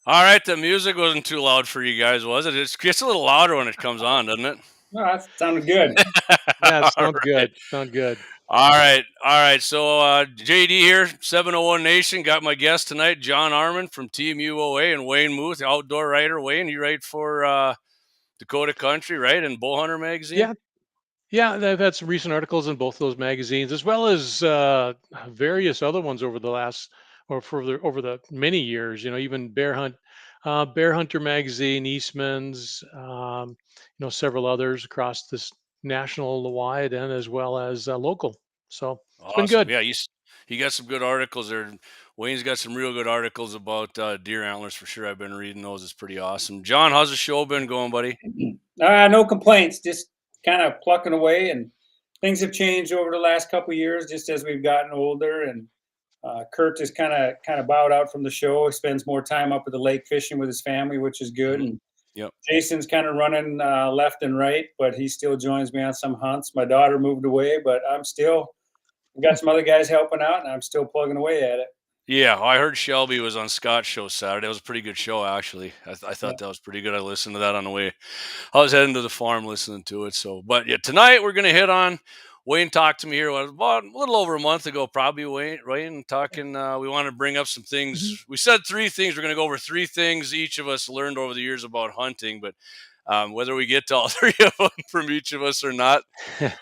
All right, the music wasn't too loud for you guys, was it? It gets a little louder when it comes on, doesn't it? No, that sounded good. Yeah, it All sounds right. good. Sound good. All right. All right. So JD here, 701 Nation. Got my guest tonight, John Arman from Team UOA, and Wayne Muth, outdoor writer. Wayne, you write for Dakota Country, right? And Bowhunter magazine. Yeah, yeah. I've had some recent articles in both those magazines, as well as various other ones over the last or over the many years. Even Bear Hunter magazine, Eastman's, several others across this national wide and as well as local. So it's been Awesome. good. Yeah, he got some good articles there. Wayne's got some real good articles about deer antlers for sure. I've been reading those. It's pretty awesome. John, how's the show been going, buddy? No complaints, just kind of plucking away. And things have changed over the last couple of years, just as we've gotten older. And Kurt is kind of bowed out from the show. He spends more time up at the lake fishing with his family, which is good. Hmm. And Yep. Jason's kind of running left and right, but he still joins me on some hunts. My daughter moved away, but I've got some other guys helping out, and I'm still plugging away at it. Yeah, I heard Shelby was on Scott's show Saturday. It was a pretty good show, actually. I Yeah. thought that was pretty good. I listened to that on the way. I was heading to the farm listening to it. So, but yeah, tonight we're gonna hit on. Wayne talked to me here about a little over a month ago, probably. Wayne talking. We want to bring up some Mhm. things. We said three things. We're gonna go over three things each of us learned over the years about hunting, but whether we get to all three of them from each of us or not,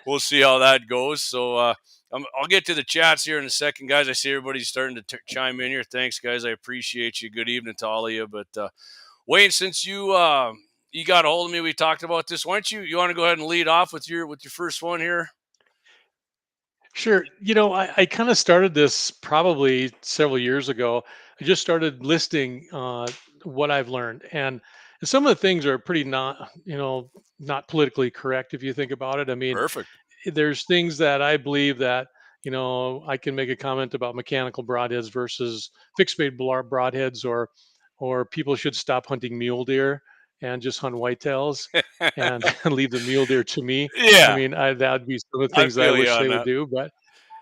we'll see how that goes. So I'll get to the chats here in a second, guys. I see everybody's starting to chime in here. Thanks, guys. I appreciate you. Good evening to all of you. But Wayne, since you got a hold of me, we talked about this. Why don't you want to go ahead and lead off with your first one here? Sure. I kind of started this probably several years ago. I just started listing what I've learned, and some of the things are pretty not politically correct if you think about it. I mean, Perfect. there's things that I believe that I can make a comment about mechanical broadheads versus fixed bait broadheads, or people should stop hunting mule deer and just hunt whitetails and leave the mule deer to me. I Yeah, mean, that would be some of the I things that I feel you wish on they would that. do, but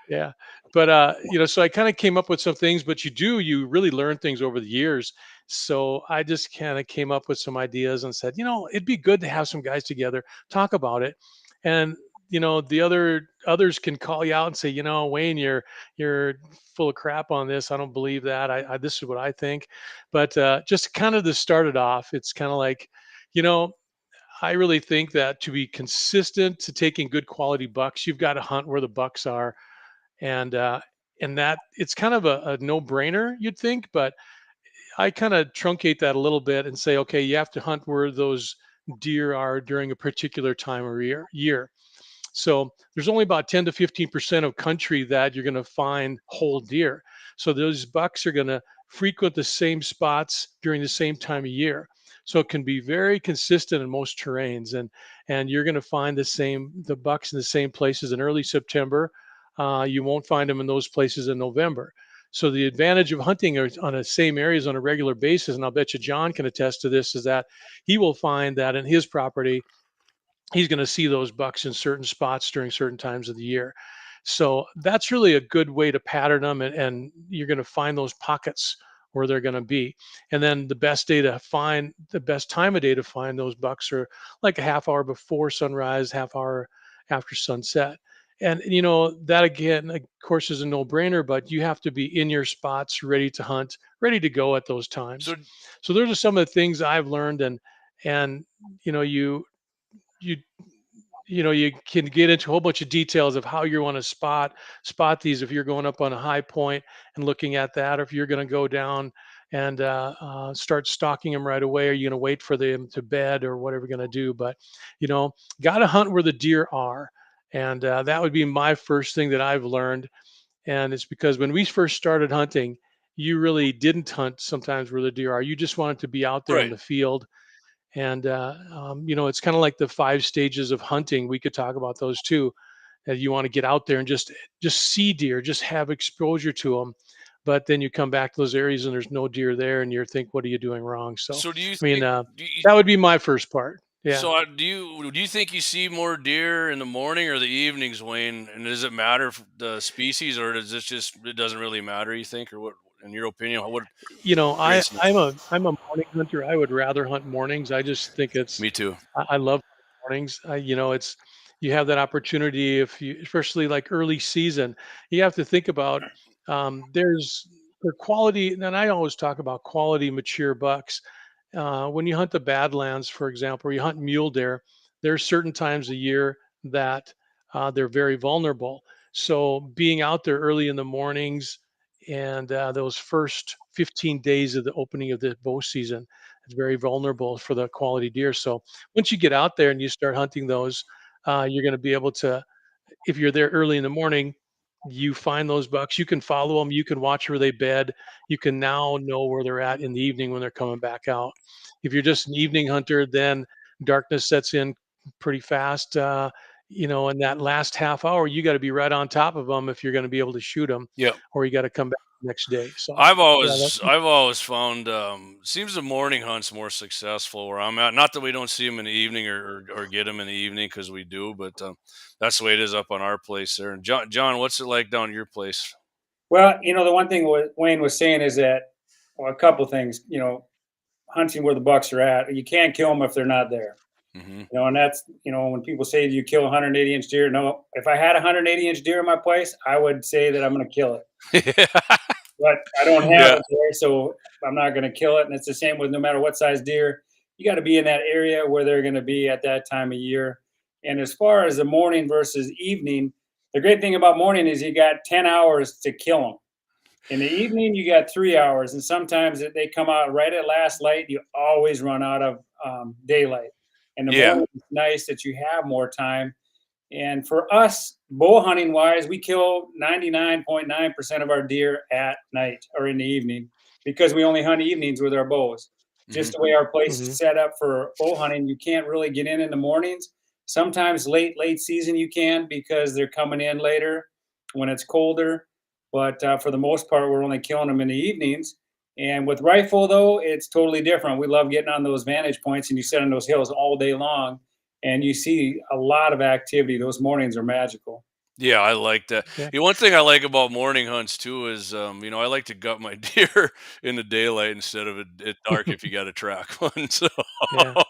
yeah. But so I kind of came up with some things, but you really learn things over the years. So I just kind of came up with some ideas and said, it'd be good to have some guys together, talk about it. And the others can call you out and say, Wayne, you're full of crap on this. I don't believe that. This is what I think. But just kind of to start it off, it's kind of like, you know, I really think that to be consistent to taking good quality bucks, you've got to hunt where the bucks are, and that it's kind of a no-brainer, you'd think, but I kind of truncate that a little bit and say, okay, you have to hunt where those deer are during a particular time of year. So there's only about 10 to 15% of country that you're going to find whole deer. So those bucks are going to frequent the same spots during the same time of year. So it can be very consistent in most terrains, and you're going to find the bucks in the same places in early September. You won't find them in those places in November. So the advantage of hunting on the same areas on a regular basis, and I'll bet you John can attest to this, is that he will find that in his property he's going to see those bucks in certain spots during certain times of the year. So that's really a good way to pattern them, and you're going to find those pockets where they're going to be. And then the best time of day to find those bucks are like a half hour before sunrise, half hour after sunset. And that again, of course, is a no-brainer, but you have to be in your spots, ready to hunt, ready to go at those times. So So those are some of the things I've learned, and you know you you you can get into a whole bunch of details of how you want to spot these, if you're going up on a high point and looking at that, or if you're going to go down and start stalking them right away, or you're going to wait for them to bed, or whatever you're going to do. But you know got to hunt where the deer are, and that would be my first thing that I've learned. And it's because when we first started hunting, you really didn't hunt sometimes where the deer are. You just wanted to be out there in right. the field. And it's kind of like the five stages of hunting. We could talk about those too. That you want to get out there and just see deer, just have exposure to them. But then you come back to those areas and there's no deer there, and you think, what are you doing wrong? So, So do you I mean, think? Do you, that would be my first part. Yeah. so do you think you see more deer in the morning or the evenings, Wayne? And does it matter the species, or does it doesn't really matter? You think, or what? in your opinion? What You know, I craziness? I'm a morning hunter. I would rather hunt mornings. I just think it's Me too. I love mornings. You know, it's you have that opportunity if you, especially like early season, you have to think about there's for quality, and I always talk about quality mature bucks. When you hunt the Badlands, for example, or you hunt mule deer, there's certain times a year that they're very vulnerable. So being out there early in the mornings and those first 15 days of the opening of the bow season, it's very vulnerable for the quality deer. So once you get out there and you start hunting those, you're going to be able to, if you're there early in the morning, you find those bucks, you can follow them, you can watch where they bed, you can now know where they're at in the evening when they're coming back out. If you're just an evening hunter, then darkness sets in pretty fast. You know, in that last half hour, you got to be right on top of them if you're going to be able to shoot them, Yeah. or you got to come back the next day. So, I've yeah, always I've always found seems the morning hunt's more successful where I'm at. Not that we don't see them in the evening or get them in the evening because we do, but that's the way it is up on our place there. And John, what's it like down at your place? Well, the one thing what Wayne was saying is that, well, a couple things, hunting where the bucks are at, you can't kill them if they're not there. Hmm. And that's, when people say, do you kill a 180-inch deer? No, if I had a 180-inch deer in my place, I would say that I'm going to kill it. But I don't have Yeah, it there, so I'm not going to kill it. And it's the same with no matter what size deer, you got to be in that area where they're going to be at that time of year. And as far as the morning versus evening, the great thing about morning is you got 10 hours to kill them. In the evening, you got 3 hours, and sometimes they come out right at last light. You always run out of daylight. And the yeah, morning is nice that you have more time. And for us, bow hunting wise, we kill 99.9% of our deer at night or in the evening because we only hunt evenings with our bows. hmm, Just the way our place mhm. is set up for bow hunting, you can't really get in the mornings. Sometimes late season you can because they're coming in later when it's colder. But for the most part, we're only killing them in the evenings. And with rifle, though, it's totally different. We love getting on those vantage points and you sit on those hills all day long and you see a lot of activity. Those mornings are magical. yeah. I like that. Yeah, One thing I like about morning hunts too is I like to gut my deer in the daylight instead of at dark if you got to track one. So yeah.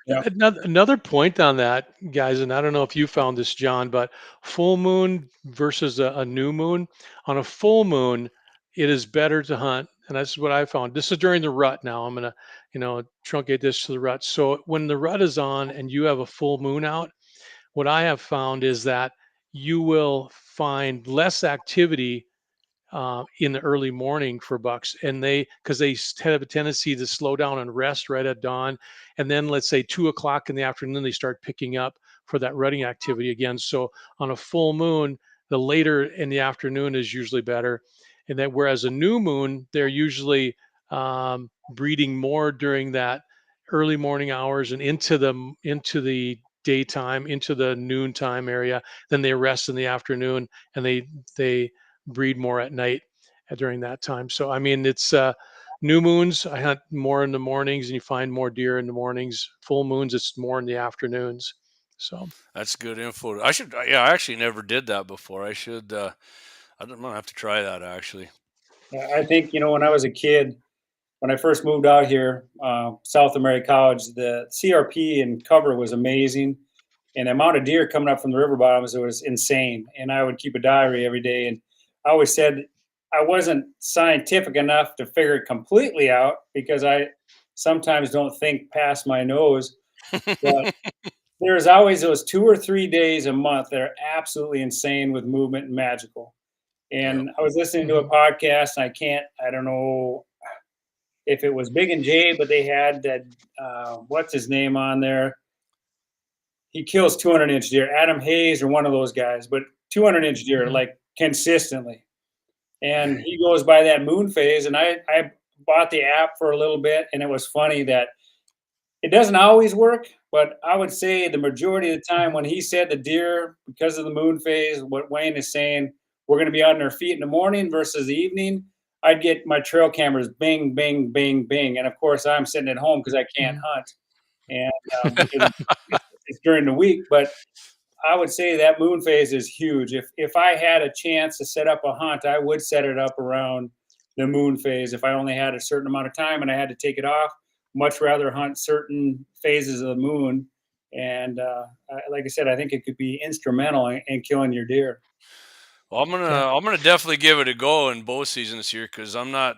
Yeah. Another point on that, guys, and I don't know if you found this, John, but full moon versus a new moon. On a full moon, it is better to hunt, and that's what I found. This is during the rut. Now I'm gonna, truncate this to the rut. So when the rut is on and you have a full moon out, what I have found is that you will find less activity in the early morning for bucks, and because they have a tendency to slow down and rest right at dawn, and then let's say 2 o'clock in the afternoon they start picking up for that rutting activity again. So on a full moon, the later in the afternoon is usually better, and then whereas a new moon, they're usually breeding more during that early morning hours and into the daytime, into the noontime area. Then they rest in the afternoon, and they breed more at night during that time. So I mean, it's new moons. I hunt more in the mornings, and you find more deer in the mornings. Full moons, it's more in the afternoons. So that's good info. I should. Yeah, I actually never did that before. I should. I'm gonna have to try that actually. Yeah, I think, when I was a kid, when I first moved out here, South of Mary College, the CRP and cover was amazing. And the amount of deer coming up from the river bottoms, it was insane. And I would keep a diary every day. And I always said I wasn't scientific enough to figure it completely out because I sometimes don't think past my nose. But there's always those 2 or 3 days a month that are absolutely insane with movement and magical. Yep. And I was listening to a mhm, podcast, and I don't know if it was Big and Jay, but they had that, what's his name on there? He kills 200-inch deer. Adam Hayes or one of those guys, but 200-inch deer, mhm, like consistently. And he goes by that moon phase. And I bought the app for a little bit, and it was funny that it doesn't always work, but I would say the majority of the time mhm, when he said the deer, because of the moon phase, what Wayne is saying, we're going to be on their feet in the morning versus the evening. I'd get my trail cameras bing, bing, bing, bing. And of course, I'm sitting at home because I can't mhm. hunt. And because it's during the week. But I would say that moon phase is huge. If I had a chance to set up a hunt, I would set it up around the moon phase. If I only had a certain amount of time and I had to take it off, much rather hunt certain phases of the moon. And like I said, I think it could be instrumental in killing your deer. Well, Yeah. I'm gonna definitely give it a go in bow season this year because I'm not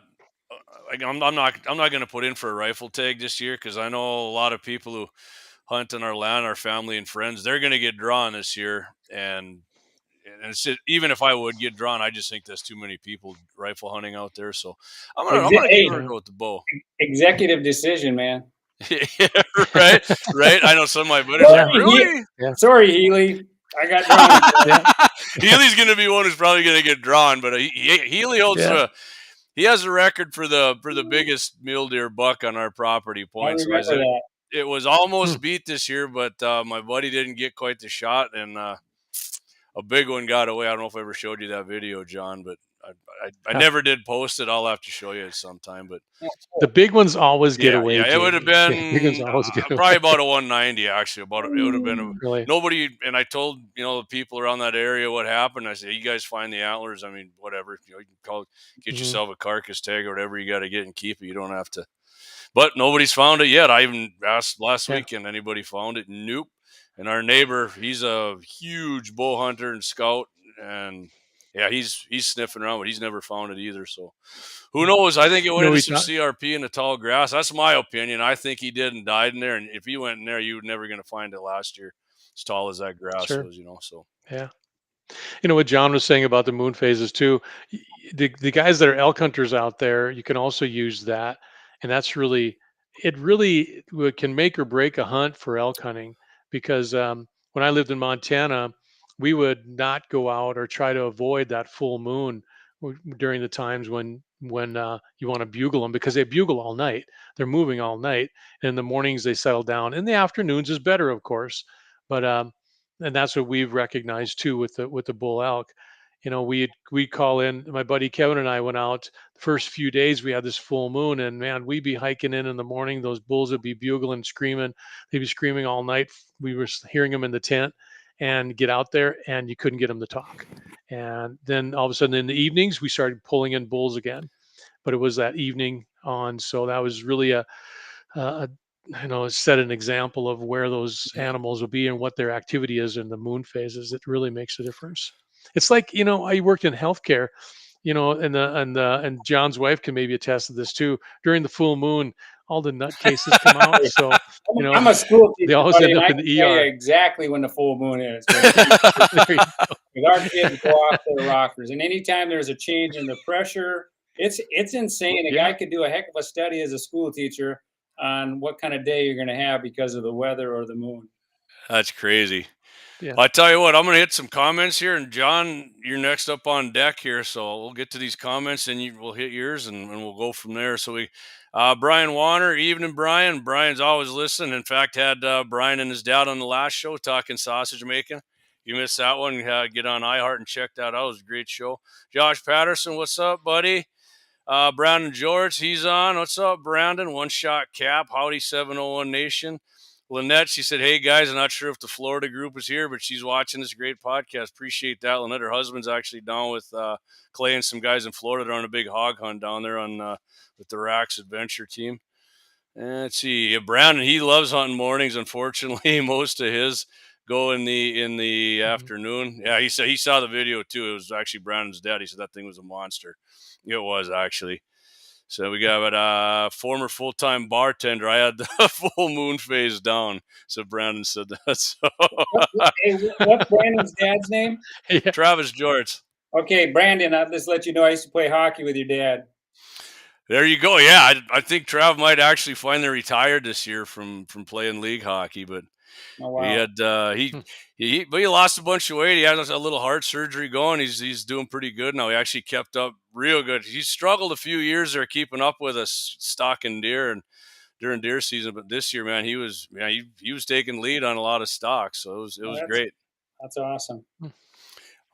gonna put in for a rifle tag this year because I know a lot of people who hunt on our land, our family and friends, they're gonna get drawn this year, and even if I would get drawn, I just think there's too many people rifle hunting out there. So I'm gonna give Hey, it a Yeah. go with the bow. executive decision, man. Yeah, right, right. I know some of my buddies are like, Yeah. Sorry, really? Yeah. sorry, Healy. I got drawn again. Yeah. Healy's gonna be one who's probably gonna get drawn, but Healy holds Yeah. the he has a record for the biggest mule deer buck on our property I points wise. remember that. It was Hmm. almost beat this year, but my buddy didn't get quite the shot, and a big one got away. I don't know if I ever showed you that video, John, but I Huh. never did post it. I'll have to show you sometime. But Yeah, The cool. big ones always get yeah, away, yeah, it would have Jamie. Yeah, big ones been always get probably away. about a 190 actually. It would have been Really. nobody. And I told the people around that area what happened. I said, "You guys find the antlers. I mean, whatever. You can get Hmm. yourself a carcass tag or whatever you got to get and keep it. You don't have to." But nobody's found it yet. I even asked last Yeah. weekend, anybody found it? Nope. And our neighbor, he's a huge bow hunter and scout, and yeah, he's sniffing around, but he's never found it either. So who Mm. knows? I think it went into We some thought. CRP in the tall grass. That's my opinion. I think he did and died in there. And if he went in there, you were never going to find it last year, as tall as that grass Sure. was. So Yeah. What John was saying about the moon phases too. The guys that are elk hunters out there, you can also use that, and that's really it. Really can make or break a hunt for elk hunting because when I lived in Montana, we would not go out or try to avoid that full moon during the times when you want to bugle them because they bugle all night. They're moving all night. And in the mornings they settle down. In the afternoons is better, of course, but and that's what we've recognized too with the bull elk. We call in. My buddy Kevin and I went out the first few days. We had this full moon, and man, we'd be hiking in the morning. Those bulls would be bugling, screaming. They'd be screaming all night. We were hearing them in the tent, and get out there, and you couldn't get them to talk. And then all of a sudden, in the evenings, we started pulling in bulls again. But it was that evening on, so that was really a set an example of where those animals will be and what their activity is in the moon phases. It really makes a difference. It's like, I worked in healthcare, and John's wife can maybe attest to this too. During the full moon, all the nut cases come out. So, you know, I'm a school they teacher, always buddy, end and up I in can the tell you ER. exactly when the full moon is. There you Because our kids go off their rockers, and anytime there's a change in the pressure, it's insane. A guy Yeah. could do a heck of a study as a school teacher on what kind of day you're going to have because of the weather or the moon. that's crazy. Yeah. Well, I tell you what, I'm going to hit some comments here, and John, you're next up on deck here, so we'll get to these comments, and we'll hit yours, and we'll go from there. So Brian Warner, evening, Brian. Brian's always listening. In fact, had Brian and his dad on the last show talking sausage making. You missed that one? Get on iHeart and check that out. It was a great show. Josh Patterson, what's up, buddy? Brandon George, he's on. What's up, Brandon? One shot cap. Howdy, 701 Nation. Lynette, she said, "Hey guys, I'm not sure if the Florida group is here, but she's watching this great podcast. Appreciate that." Lynette, her husband's actually down with Clay and some guys in Florida. They're on a big hog hunt down there with the Rax Adventure team. And let's see, yeah, Brandon, he loves hunting mornings. Unfortunately, most of his go in the Mhm. afternoon. Yeah, he said he saw the video too. It was actually Brandon's dad. He said that thing was a monster. It was actually. So we got a former full-time bartender. I had the full moon phase down. So Brandon said that. So Hey, what's Brandon's dad's name? Yeah. Travis George. Okay, Brandon, I'll just let you know I used to play hockey with your dad. There you go. Yeah, I think Trav might actually finally retired this year from playing league hockey, but Oh, he wow. had but he lost a bunch of weight. He had a little heart surgery going. He's doing pretty good now. He actually kept up real good. He struggled a few years there keeping up with us stalking deer and during deer season, but this year, man, he was taking lead on a lot of stocks. So it Well, was great. that's awesome.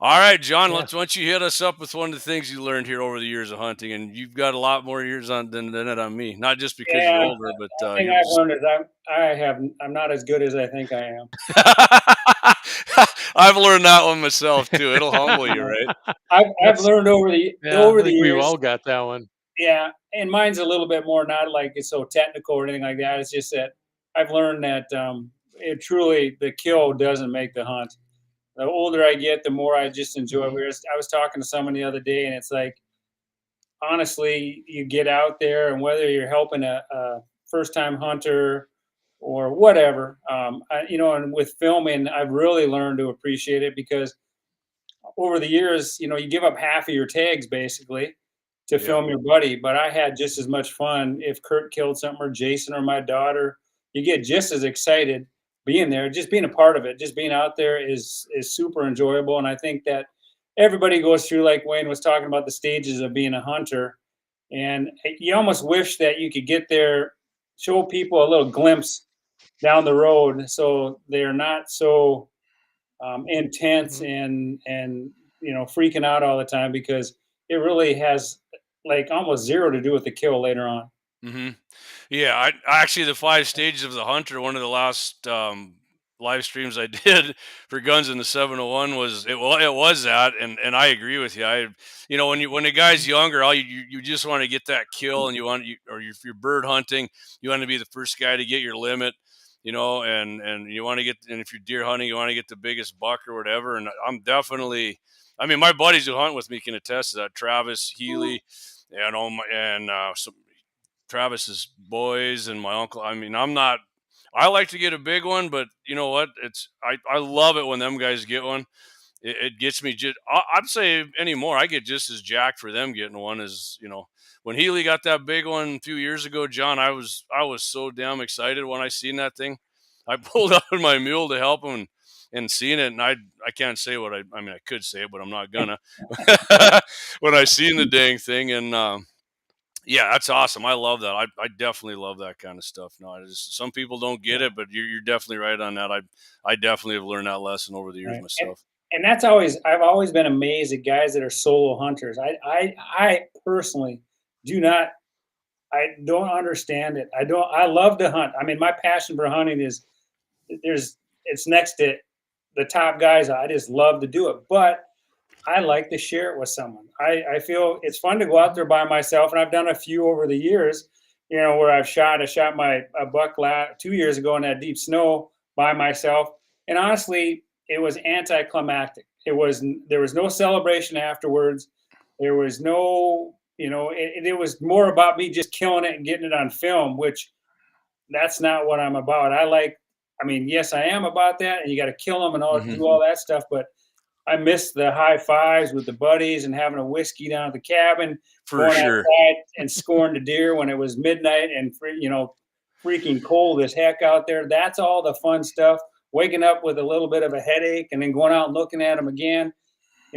All right, John, Yeah. why don't you hit us up with one of the things you learned here over the years of hunting, and you've got a lot more years than it on me. Not just because you're Yeah, older, but one thing you're I've just learned is I'm not as good as I think I am. I've learned that one myself too. It'll humble you, right? I've That's learned over the yeah, I think we've years. all got that one. yeah, and mine's a little bit more not like it's so technical or anything like that. It's just that I've learned that it truly the kill doesn't make the hunt. The older I get, the more I just enjoy. Mhm. I was talking to someone the other day, and it's like honestly, you get out there, and whether you're helping a first time hunter or whatever, and with filming, I've really learned to appreciate it because over the years, you give up half of your tags basically to Yeah. film your buddy. But I had just as much fun if Kurt killed something or Jason or my daughter. You get just as excited being there, just being a part of it, just being out there is super enjoyable. And I think that everybody goes through, like Wayne was talking about, the stages of being a hunter. And you almost wish that you could get there, show people a little glimpse down the road so they're not so intense Mhm. and freaking out all the time because it really has like almost zero to do with the kill later on. Hmm. Yeah, I actually the 5 stages of the hunter. One of the last live streams I did for guns in the 701 was it. Well, it was that, and I agree with you. When the guy's younger, you just want to get that kill, and or if you're bird hunting, you want to be the first guy to get your limit. And you want to get, and if you're deer hunting, you want to get the biggest buck or whatever. And I'm definitely, I mean, my buddies who hunt with me can attest to that. Travis Healy, and some Travis's boys and my uncle. I mean, I'm not. I like to get a big one, but you know what? I love it when them guys get one. It gets me just. I'd say anymore. I get just as jacked for them getting one as when Healy got that big one a few years ago. John, I was so damn excited when I seen that thing. I pulled out my mule to help him and seen it, and I can't say what I mean. I could say it, but I'm not gonna. When I seen the dang thing, and yeah, that's awesome. I love that. I definitely love that kind of stuff. No, some people don't get Yeah. it, but you're definitely right on that. I definitely have learned that lesson over the years Right. And myself. and that's always I've always been amazed at guys that are solo hunters. I personally do not I don't understand it. I love to hunt. I mean, my passion for hunting is there's it's next to the top guys. I just love to do it. But I like to share it with someone. I feel it's fun to go out Mhm. there by myself, and I've done a few over the years. Where I shot my a buck 2 years ago in that deep snow by myself, and honestly, it was anticlimactic. There was no celebration afterwards. There was no, it was more about me just killing it and getting it on film, which that's not what I'm about. I mean, yes, I am about that, and you got to kill them and Hmm. do all that stuff, but I miss the high fives with the buddies and having a whiskey down at the cabin, For going sure. outside and scoring the deer when it was midnight and freaking cold as heck out there. That's all the fun stuff. Waking up with a little bit of a headache and then going out and looking at them again.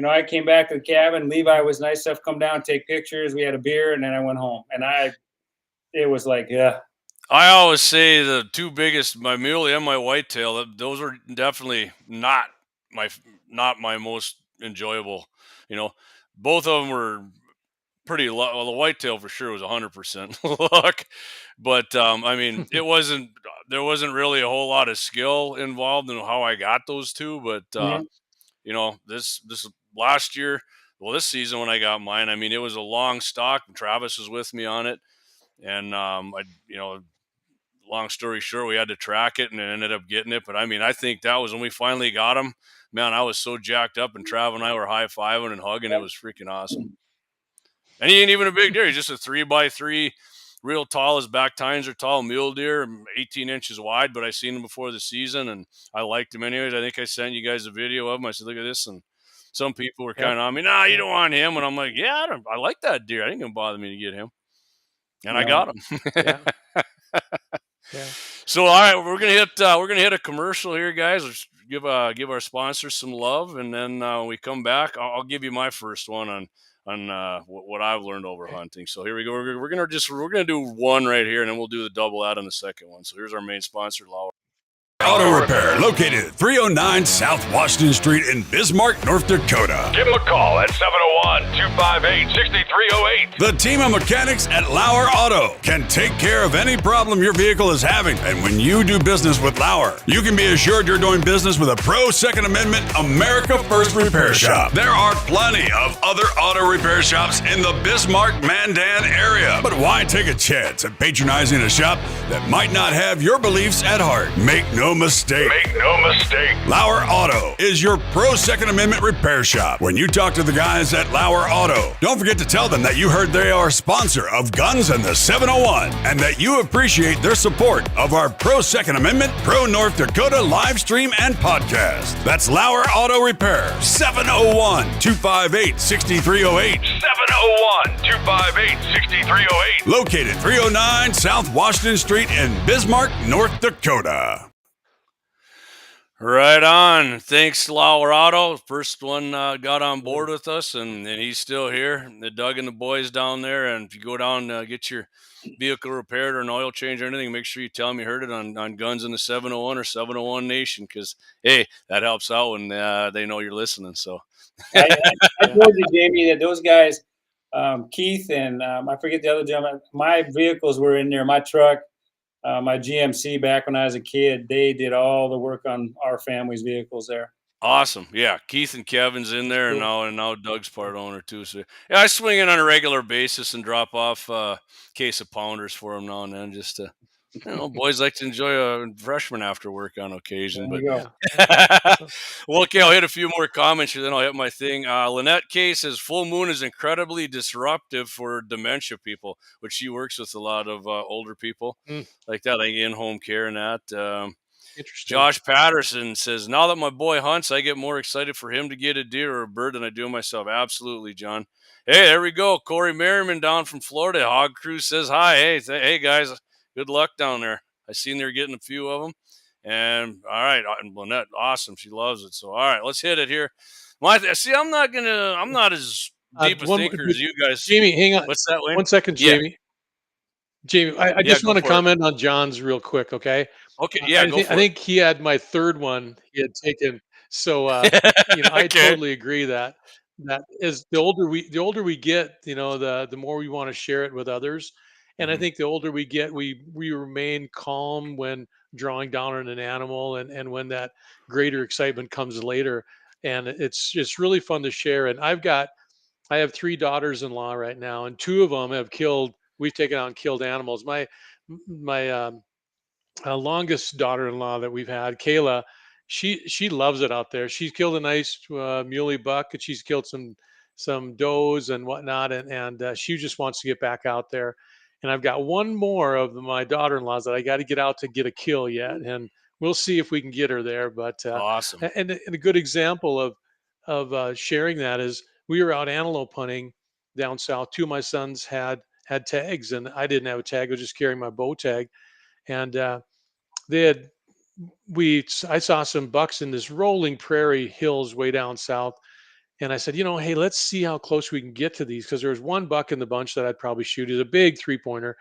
I came back to the cabin. Levi was nice enough to come down, take pictures. We had a beer, and then I went home. And it was like, yeah, I always say the two biggest, my muley and my whitetail, those are definitely my not my most enjoyable. You know, both of them were pretty luck. Well, the whitetail for sure was 100% luck, but I mean, there wasn't really a whole lot of skill involved in how I got those two. But mhm, this last year, well, this season when I got mine, I mean, it was a long stock. And Travis was with me on it, and I long story short, we had to track it and it ended up getting it. But I mean, I think that was when we finally got him. Man, I was so jacked up, and Trav and I were high fiving and hugging. It yep, was freaking awesome. And he ain't even a big deer. He's just a 3x3, real tall. His back tines are tall, mule deer, 18 inches wide. But I seen him before the season, and I liked him anyways. I think I sent you guys a video of him. I said, "Look at this," and some people were yep, kind of on me. Nah, you don't want him, and I'm like, "Yeah, I like that deer. I ain't gonna bother me to get him," and I no, got him. Yeah. Yeah. So, all right, we're gonna hit a commercial here, guys. Let's give our sponsors some love, and then when we come back, I'll give you my first one on what I've learned over Okay. hunting. So here we go. We're gonna do one right here, and then we'll do the double out on the second one. So here's our main sponsor, Lauer. Auto Repair, located at 309 South Washington Street in Bismarck, North Dakota. Give them a call at 701-258-6308. The team of mechanics at Lauer Auto can take care of any problem your vehicle is having. And when you do business with Lauer, you can be assured you're doing business with a pro Second Amendment America First repair shop. There are plenty of other auto repair shops in the Bismarck-Mandan area. But why take a chance at patronizing a shop that might not have your beliefs at heart? Make no mistake. Make no mistake. Lauer Auto is your pro Second Amendment repair shop. When you talk to the guys at Lauer Auto, don't forget to tell them that you heard they are a sponsor of Guns and the 701 and that you appreciate their support of our pro Second Amendment, pro North Dakota live stream and podcast. That's Lauer Auto Repair, 701-258-6308. 701-258-6308. Located 309 South Washington Street in Bismarck, North Dakota. Right on. Thanks, Lauer Auto. First one got on board with us, and he's still here. Doug and the boys down there. And if you go down get your vehicle repaired or an oil change or anything, make sure you tell them you heard it on Guns in the 701 or 701 Nation, because, hey, that helps out when they know you're listening. So I told you, Jamie, that those guys, Keith and I forget the other gentleman, my vehicles were in there, my truck, my GMC back when I was a kid, they did all the work on our family's vehicles there. awesome. Yeah, Keith and Kevin's in there, and now Doug's part owner too. So yeah, I swing in on a regular basis and drop off a case of Pounders for them now and then, just to, boys like to enjoy a freshman after work on occasion. There But you go. well, okay, I'll hit a few more comments here, then I'll hit my thing. Lynette K says full moon is incredibly disruptive for dementia people, which she works with a lot of older people like that, like in-home care and that. Interesting. Josh Patterson says, now that my boy hunts, I get more excited for him to get a deer or a bird than I do myself. Absolutely, John. Hey, there we go. Corey Merriman down from Florida. Hog Crew says hi. Hey, guys, good luck down there. I seen they're getting a few of them. And all right, and Lynette, awesome. She loves it. So all right, let's hit it here. I'm not as deep a thinker as you guys. Jamie, hang on. What's that, Wayne? 1 second, Jamie. Yeah. Jamie, I just want to go for it. comment on John's real quick, okay? Okay, yeah, go for I it. think he had my third one he had taken. So I totally agree that is the older we get, the more we want to share it with others. And I think the older we get, we remain calm when drawing down on an animal, and when that greater excitement comes later. And it's just really fun to share. And I have 3 daughters-in-law right now, and 2 of them we've taken out and killed animals. My longest daughter-in-law that we've had, Kayla, she loves it out there. She's killed a nice muley buck, and she's killed some does and whatnot, and she just wants to get back out there. And I've got one more of my daughter-in-laws that I got to get out to get a kill yet, and we'll see if we can get her there. But awesome. and a good example of sharing that is we were out antelope hunting down south. 2 of my sons had tags, and I didn't have a tag. I was just carrying my bow tag, and I saw some bucks in this rolling prairie hills way down south. And I said, hey, let's see how close we can get to these, because there was one buck in the bunch that I'd probably shoot. He's a big 3-pointer.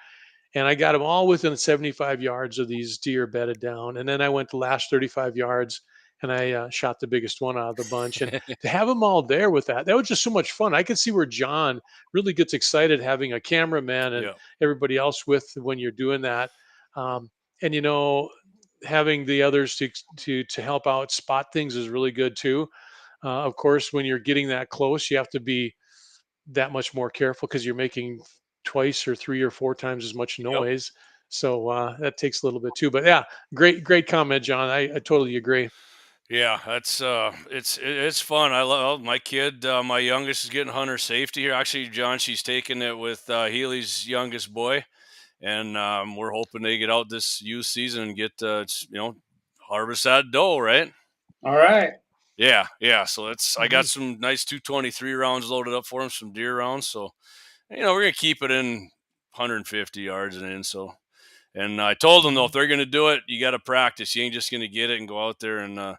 And I got them all within 75 yards of these deer bedded down. And then I went the last 35 yards and I shot the biggest one out of the bunch. And to have them all there with that was just so much fun. I could see where John really gets excited having a cameraman and everybody else with when you're doing that. And having the others to help out spot things is really good too. Of course, when you're getting that close, you have to be that much more careful because you're making twice or 3 or 4 times as much noise. So that takes a little bit too. But yeah, great comment, John. I totally agree. Yeah, that's it's fun. I love my kid. My youngest is getting hunter safety here. Actually, John, she's taking it with Healy's youngest boy, and we're hoping they get out this youth season and get harvest that doe, right? All right. Yeah. So I got some nice 223 rounds loaded up for him, some deer rounds. So we're gonna keep it in 150 yards and in. So, and I told them though, if they're gonna do it, you got to practice. You ain't just gonna get it and go out there and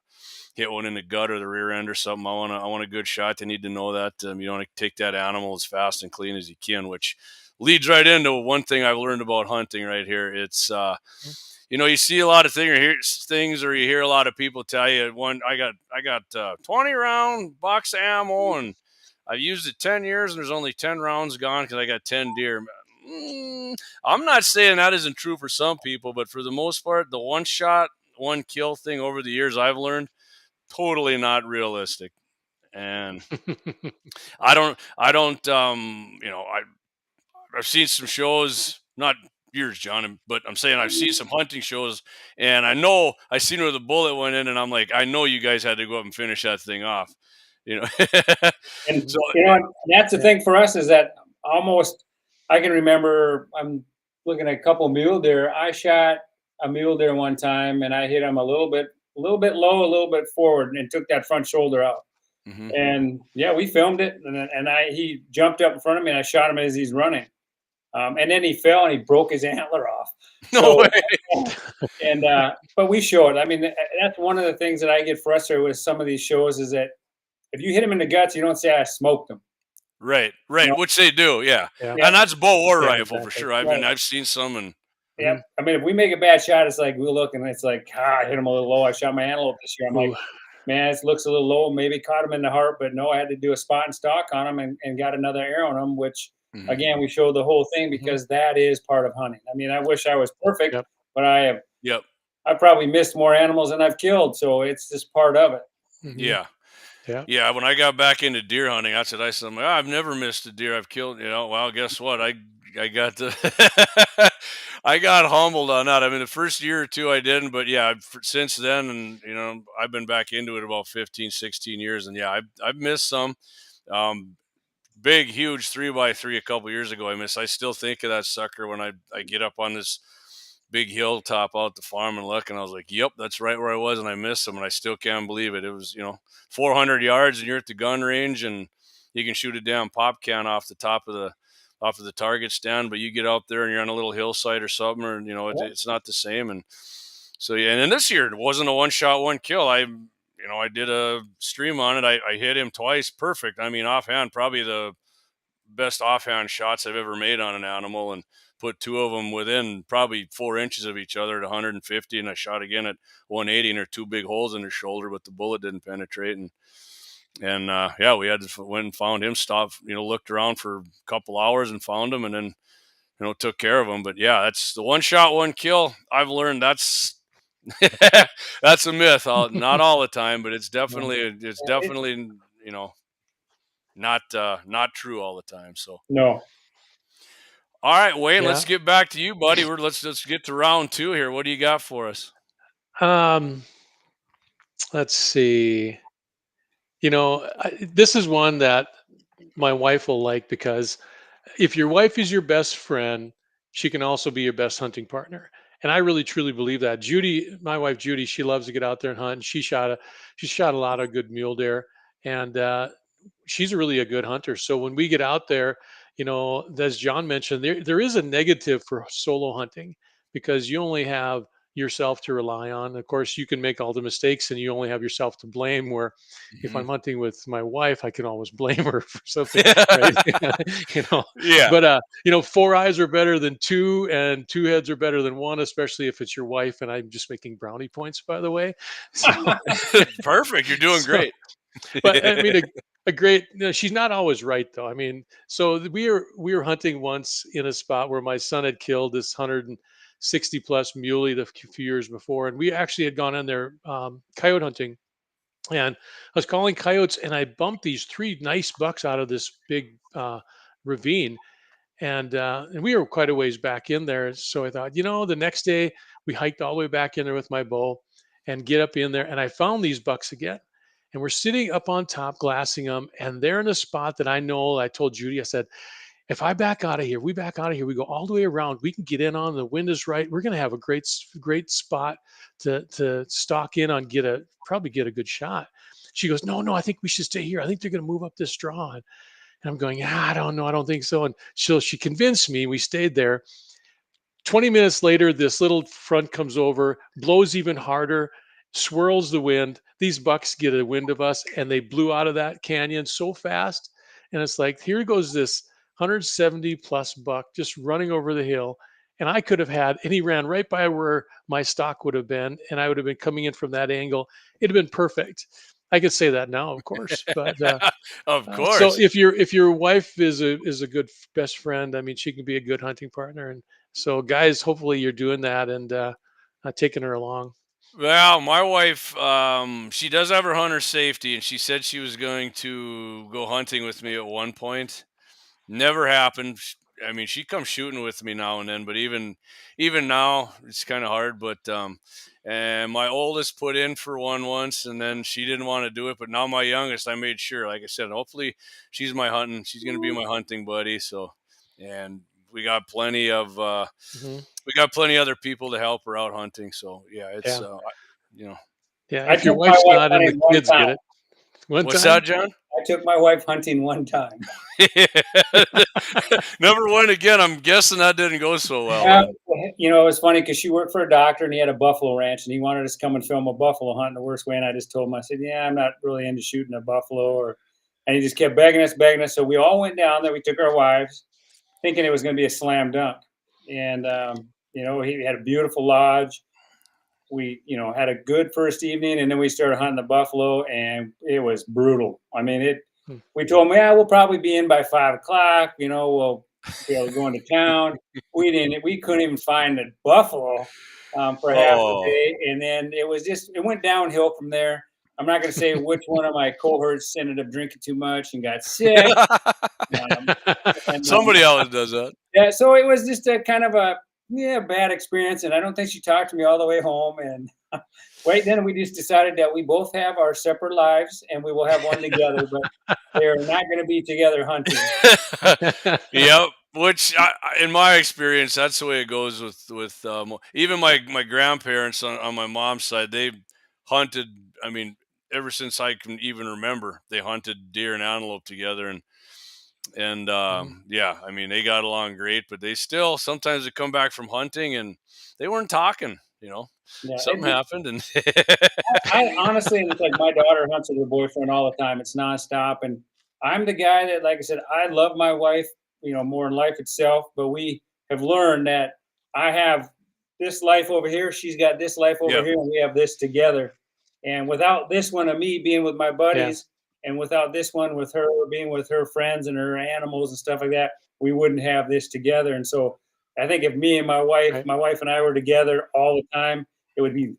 hit one in the gut or the rear end or something. I want a good shot. They need to know that you want to take that animal as fast and clean as you can, which leads right into one thing I've learned about hunting right here. It's you see a lot of things, or you hear a lot of people tell you, I got 20 round box of ammo, and I've used it 10 years, and there's only 10 rounds gone because I got 10 deer. I'm not saying that isn't true for some people, but for the most part, the one shot, one kill thing over the years I've learned, totally not realistic. And I've seen some shows, not yours, John, but I'm saying I've seen some hunting shows, and I seen where the bullet went in, and I'm like, I know you guys had to go up and finish that thing off, you know. And So that's the thing for us is that almost I can remember I'm looking at a couple mule deer. I shot a mule deer one time and I hit him a little bit low, a little bit forward, and took that front shoulder out. mhm. And yeah, we filmed it, and he jumped up in front of me, and I shot him as he's running. And then he fell and he broke his antler off. No So, way. and but we show it. I mean, that's one of the things that I get frustrated with some of these shows is that if you hit him in the guts, you don't say I smoked him. Right, You know? which they do, yeah. Yeah. Yeah. And that's bow or Yeah, rifle for exactly. sure. Right. I've seen some, and Yep. I mean, if we make a bad shot, it's like we look and it's like, I hit him a little low. I shot my antelope this year. I'm like, Ooh. man, this looks a little low. Maybe caught him in the heart, but no, I had to do a spot and stalk on him and got another arrow on him, which mhm. again, we showed the whole thing because that is part of hunting. I mean, I wish I was perfect, Yep. but I Yep, probably missed more animals than I've killed. So it's just part of it. Mhm. yeah. Yeah. Yeah, when I got back into deer hunting, I said, I've never missed a deer I've killed. Well, guess what? I got I got humbled on that. I mean, the first year or two I didn't, but yeah, since then, and I've been back into it about 15, 16 years, and yeah, I've missed some. Um, Big, huge 3x3 a couple years ago. I still think of that sucker when I get up on this big hilltop out the farm and look, and I was like, yep, that's right where I was, and I missed them, and I still can't believe it. It was 400 yards, and you're at the gun range, and you can shoot a damn pop can off the top of the target stand, but you get out there and you're on a little hillside or something, or it's not the same. And so yeah, and then this year it wasn't a one shot, one kill. I did a stream on it. I hit him twice, perfect. I mean, offhand, probably the best offhand shots I've ever made on an animal, and put two of them within probably 4 inches of each other at 150, and I shot again at 180, and there are two big holes in his shoulder, but the bullet didn't penetrate. And yeah, we had to went and found him, stopped, looked around for a couple hours and found him, and then took care of him. But yeah, that's the one shot, one kill. I've learned that's that's a myth. Not all the time, but it's definitely not true all the time. So No. all right, Wayne, Yeah. let's get back to you, buddy. Let's get to round two here. What do you got for us? Um, let's see. This is one that my wife will like because if your wife is your best friend, she can also be your best hunting partner. And I really truly believe that. Judy, my wife Judy, she loves to get out there and hunt. And she shot a lot of good mule deer, and she's really a good hunter. So when we get out there, as John mentioned, there is a negative for solo hunting because you only have yourself to rely on. Of course, you can make all the mistakes and you only have yourself to blame. Where if I'm hunting with my wife, I can always blame her for something, right? Yeah. But four eyes are better than two, and two heads are better than one, especially if it's your wife. And I'm just making brownie points, by the way. So, Perfect. You're doing great. but I mean, a great. She's not always right, though. I mean, so we were hunting once in a spot where my son had killed this 160 plus muley the few years before, and we actually had gone on there coyote hunting, and I was calling coyotes, and I bumped these three nice bucks out of this big ravine, and we were quite a ways back in there. So I thought, the next day we hiked all the way back in there with my bow and get up in there, and I found these bucks again. And we're sitting up on top glassing them, and they're in a spot that I know. I told Judy, I said, if I back out of here, we back out of here, we go all the way around, we can get in on, the wind is right. We're going to have a great spot to stalk in on, probably get a good shot. She goes, no, I think we should stay here. I think they're going to move up this straw. And I'm going, I don't know. I don't think so. And so she convinced me. We stayed there. 20 minutes later, this little front comes over, blows even harder, swirls the wind. These bucks get a wind of us, and they blew out of that canyon so fast. And it's like, here goes this 170 plus buck just running over the hill. And I could have had, and he ran right by where my stock would have been, and I would have been coming in from that angle. It'd have been perfect. I could say that now, of course, but Of so course. if your wife is a good best friend, I mean, she can be a good hunting partner. And so, guys, hopefully you're doing that and taking her along. Well, my wife, she does have her hunter safety, and she said she was going to go hunting with me at one point. Never happened. I mean, she comes shooting with me now and then, but even now, it's kind of hard. But and my oldest put in for one once, and then she didn't want to do it. But now my youngest, I made sure, like I said, hopefully she's my hunting. She's going to be my hunting buddy. So, and we got plenty of Hmm. we got plenty other people to help her out hunting. So yeah, it's Yeah, you know, yeah. I If your took my wife's wife not and the hunting one kids get time. it, one what's that, time. John? I took my wife hunting one time. Never went again. I'm guessing that didn't go so well. Yeah, Then. you know, it was funny because she worked for a doctor and he had a buffalo ranch and he wanted us to come and film a buffalo hunt in the worst way. And I just told him, I said, yeah, I'm not really into shooting a buffalo. And he just kept begging us, begging us. So we all went down there. We took our wives, thinking it was going to be a slam dunk. And, you know, he had a beautiful lodge. We, you know, had a good first evening, and then we started hunting the buffalo, and it was brutal. I mean, Hmm. we told them, yeah, we'll probably be in by 5 o'clock. You know, we'll be able to go into town. We couldn't even find the buffalo for half the Oh. day, and then it went downhill from there. I'm not going to say which one of my cohorts ended up drinking too much and got sick. Um, and Somebody else does that. yeah, so it was just a kind of a bad experience, and I don't think she talked to me all the way home. And right then, we just decided that we both have our separate lives, and we will have one together, but they're not going to be together hunting. Yep. Which, in my experience, that's the way it goes with even my grandparents on my mom's side. They hunted. I mean, ever since I can even remember, they hunted deer and antelope together, and Mhm. yeah, I mean, they got along great. But they still sometimes they come back from hunting and they weren't talking. Yeah, Something happened, and I honestly, it's like my daughter hunts with her boyfriend all the time. It's nonstop, and I'm the guy that, like I said, I love my wife, you know, more than life itself. But we have learned that I have this life over here, she's got this life over yep, here, and we have this together. And without this one of me being with my Yeah. buddies, and without this one with her being with her friends and her animals and stuff like that, we wouldn't have this together. And so I think if me and Right. my wife and I were together all the time, it would be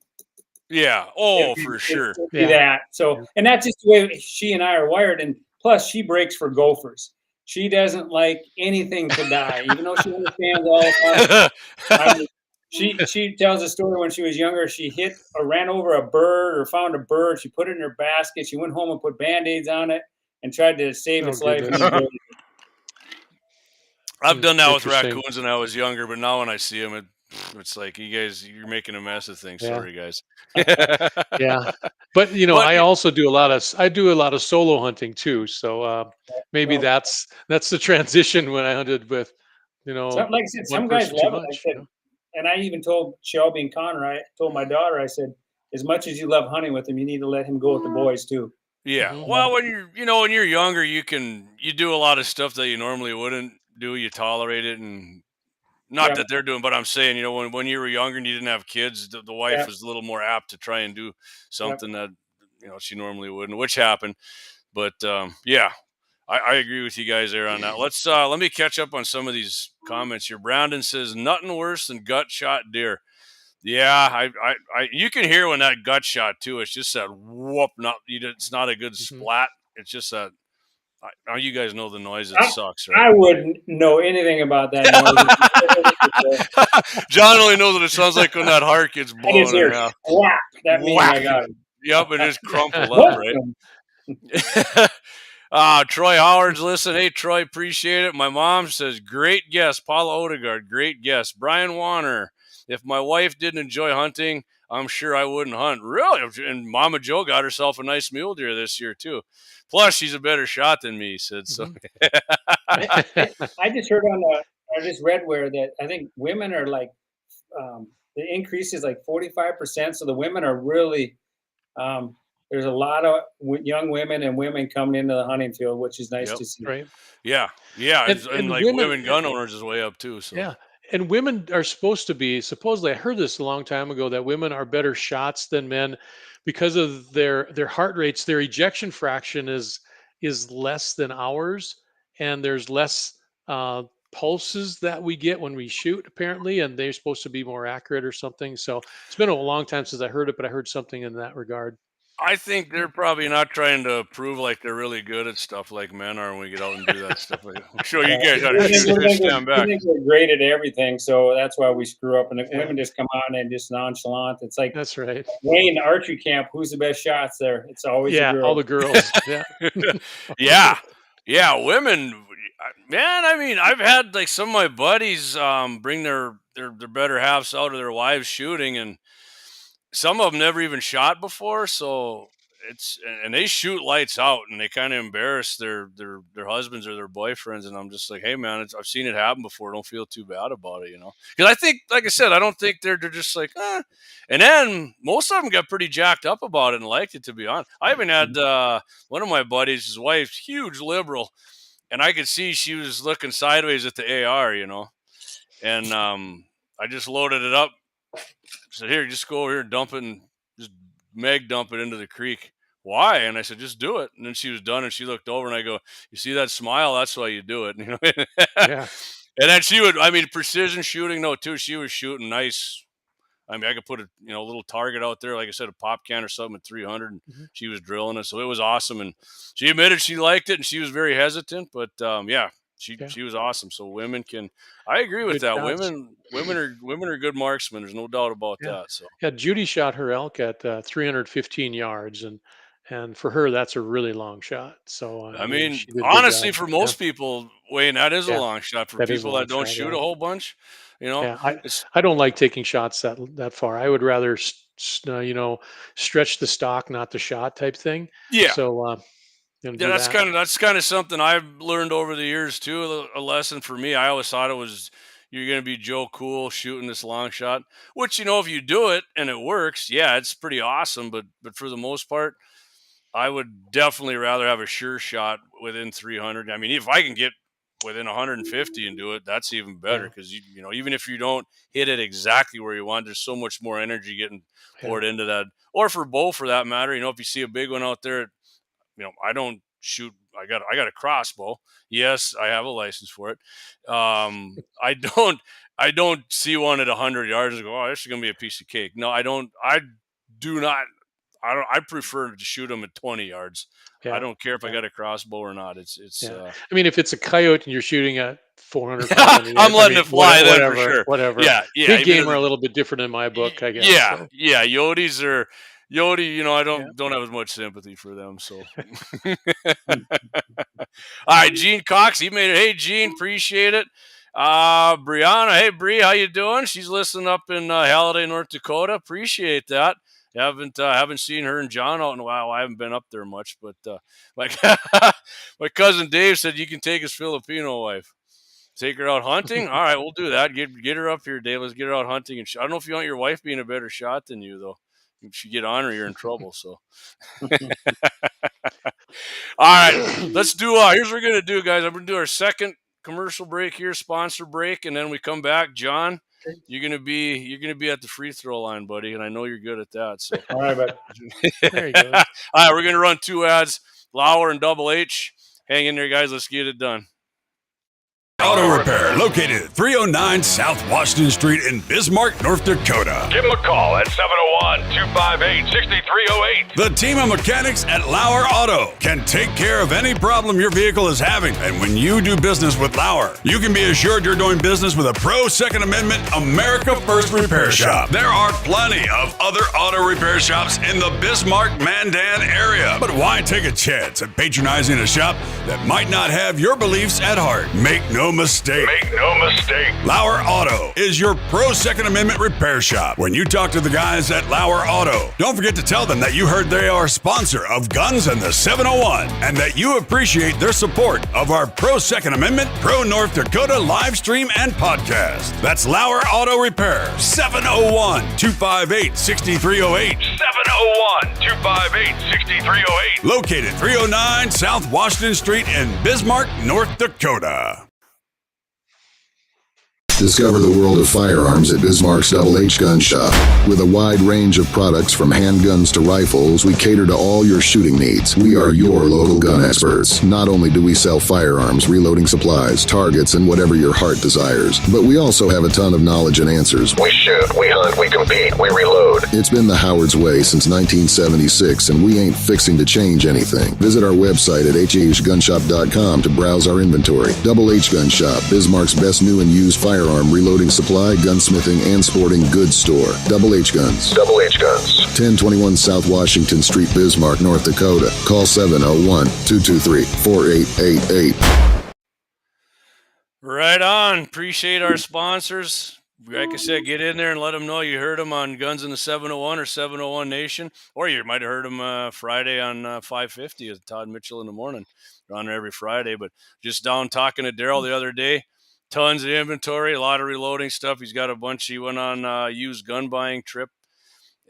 yeah. Oh, for sure. it'd be Yeah. that. So, Yeah. and that's just the way she and I are wired. And plus, she breaks for gophers. She doesn't like anything to die, even though she understands all the time. I mean, she tells a story when she was younger. She hit or ran over a bird or found a bird. She put it in her basket. She went home and put band-aids on it and tried to save Oh its life. And goodness. then I've done that with Interesting. raccoons when I was younger, but now when I see them, it's like you're making a mess of things. Yeah. Sorry, guys. Yeah. But But I also do I do a lot of solo hunting too. So maybe well, that's the transition when I hunted with, like I said, one some guys person too love it. I much, said, and I even told Shelby and Connor, I told my daughter, I said, as much as you love hunting with him, you need to let him go with the boys too. yeah, Mhm. well, when you're younger, you do a lot of stuff that you normally wouldn't do. You tolerate it, and not Yeah, that they're doing, but I'm saying, when you were younger and you didn't have kids, the wife yeah, was a little more apt to try and do yeah. something that she normally wouldn't, which happened. But yeah, I agree with you guys there on that. Let me catch up on some of these comments here. Brandon says nothing worse than gut shot deer. Yeah, you can hear when that gut shot too. It's just that whoop. It's not a good Mhm. splat. It's just that. Now you guys know the noise. It sucks, right? I wouldn't know anything about that noise. John only knows what it sounds like when that heart gets I just blown in hear half. whack. That means I Whack. got it. Yep, it is crumpled up, What? right? Troy Howard's listen. Hey, Troy, appreciate it. My mom says, great guest. Paula Odegaard, great guest. Brian Warner, if my wife didn't enjoy hunting, I'm sure I wouldn't hunt. Really? And Mama Joe got herself a nice mule deer this year, too. Plus, she's a better shot than me, he said. So, Mhm. I just heard I just read where that I think women are like, the increase is like 45%. So the women are really, um, there's a lot of young women and women coming into the hunting field, which is nice Yep. to see. Right. Yeah. And like women, women gun owners is way up too. So yeah. And women are supposed to be, supposedly, I heard this a long time ago, that women are better shots than men because of their heart rates. Their ejection fraction is less than ours, and there's less pulses that we get when we shoot, apparently, and they're supposed to be more accurate or something. So it's been a long time since I heard it, but I heard something in that regard. I think they're probably not trying to prove like they're really good at stuff like men are when we get out and do that stuff. Like, I'm sure you guys how to stand We back. think we're great at everything, so that's why we screw up. And the women just come on and just nonchalant. It's like That's right. Wayne archery camp. Who's the best shots there? It's always Yeah, a girl. all the girls. Yeah. Yeah, women, man. I mean, I've had like some of my buddies bring their better halves out of their wives shooting, and some of them never even shot before. So and they shoot lights out, and they kind of embarrass their husbands or their boyfriends. And I'm just like, hey man, I've seen it happen before. Don't feel too bad about it, Because I think, like I said, I don't think they're just like, eh. And then most of them got pretty jacked up about it and liked it. To be honest, I even had one of my buddies, his wife's huge liberal, and I could see she was looking sideways at the AR, And I just loaded it up. Said, here, just go over here and dump it, and just meg dump it into the creek. Why? And I said, just do it. And then she was done, and she looked over, and I go, you see that smile? That's why you do it. Yeah. And then precision shooting, no, too. She was shooting nice. I mean, I could put a little target out there, like I said, a pop can or something at 300. And she was drilling it, so it was awesome. And she admitted she liked it, and she was very hesitant, but she was awesome. So women can, I agree with Good that. shots. Women are good marksmen. There's no doubt about that. So Yeah, Judy shot her elk at 315 yards, and for her, that's a really long shot. So I mean, she did a good honestly, job. for most people, Wayne, that is a Yeah, long shot. For that is a people long that don't shot, shoot yeah. a whole bunch, Yeah, it's I don't like taking shots that far. I would rather stretch the stock, not the shot type thing. yeah. So Yeah, do that's that. kind of something I've learned over the years too. A lesson for me. I always thought it was you're going to be Joe Cool shooting this long shot, which if you do it and it works, yeah, it's pretty awesome. But for the most part, I would definitely rather have a sure shot within 300. I mean, if I can get within 150 and do it, that's even better because even if you don't hit it exactly where you want, there's so much more energy getting poured into that. Or for bow, for that matter, if you see a big one out there. I don't shoot. I got a crossbow. Yes, I have a license for it. I don't see one at 100 yards and go, oh, this is gonna be a piece of cake. No, I don't. I do not. I prefer to shoot them at 20 yards. Yeah. I don't care if I got a crossbow or not. It's. I mean, if it's a coyote and you're shooting at 400, 500 I'm letting it fly then for sure. Whatever. Yeah. Big game are a little bit different in my book, I guess. Yeah. So. Yeah. Yotes are. Yodi, I don't have as much sympathy for them. So, all right, Gene Cox, he made it. Hey, Gene, appreciate it. Brianna, hey, Bree, how you doing? She's listening up in Halliday, North Dakota. Appreciate that. Haven't seen her and John out in a while. I haven't been up there much, but my cousin Dave said you can take his Filipino wife. Take her out hunting. All right, we'll do that. Get her up here, Dave. Let's get her out hunting. And I don't know if you want your wife being a better shot than you, though. If you get on her, you're in trouble. So, all right, let's do. Here's what we're gonna do, guys. I'm gonna do our second commercial break here, sponsor break, and then we come back. John, you're gonna be at the free throw line, buddy, and I know you're good at that. So, all right, bud. There you go. All right, we're gonna run 2 ads, Lauer and Double H. Hang in there, guys. Let's get it done. Auto Repair, located at 309 South Washington Street in Bismarck, North Dakota. Give them a call at 701-258-6308. The team of mechanics at Lauer Auto can take care of any problem your vehicle is having. And when you do business with Lauer, you can be assured you're doing business with a pro Second Amendment America First repair shop. There are plenty of other auto repair shops in the Bismarck-Mandan area. But why take a chance at patronizing a shop that might not have your beliefs at heart? Make no no mistake. Make no mistake. Lauer Auto is your pro Second Amendment repair shop. When you talk to the guys at Lauer Auto, don't forget to tell them that you heard they are a sponsor of Guns and the 701 and that you appreciate their support of our pro Second Amendment, pro North Dakota live stream and podcast. That's Lauer Auto Repair, 701-258-6308. 701-258-6308. Located 309 South Washington Street in Bismarck, North Dakota. Discover the world of firearms at Bismarck's Double H Gun Shop. With a wide range of products from handguns to rifles, we cater to all your shooting needs. We are your local gun experts. Not only do we sell firearms, reloading supplies, targets, and whatever your heart desires, but we also have a ton of knowledge and answers. We shoot, we hunt, we compete, we reload. It's been the Howard's way since 1976, and we ain't fixing to change anything. Visit our website at hhgunshop.com to browse our inventory. Double H Gun Shop, Bismarck's best new and used firearm reloading supply, gunsmithing, and sporting goods store. Double H Guns. Double H Guns. 1021 South Washington Street, Bismarck, North Dakota. Call 701-223-4888. Right on. Appreciate our sponsors. Like I said, get in there and let them know you heard them on Guns in the 701 or 701 Nation, or you might have heard them Friday on 550 with Todd Mitchell in the morning. They're on there every Friday. But just down talking to Daryl the other day, tons of inventory, a lot of reloading stuff. He's got a bunch. He went on a used gun buying trip.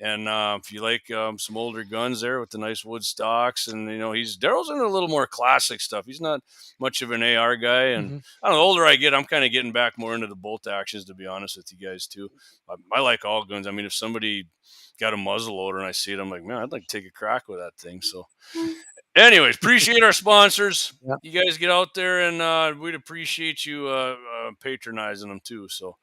And if you like some older guns there with the nice wood stocks, and Daryl's into a little more classic stuff. He's not much of an AR guy, and I don't know. The older I get, I'm kind of getting back more into the bolt actions, to be honest with you guys too. I like all guns. I mean, if somebody got a muzzle loader and I see it, I'm like, man, I'd like to take a crack with that thing. So, anyways, appreciate our sponsors. Yeah. You guys get out there, and we'd appreciate you patronizing them too. So,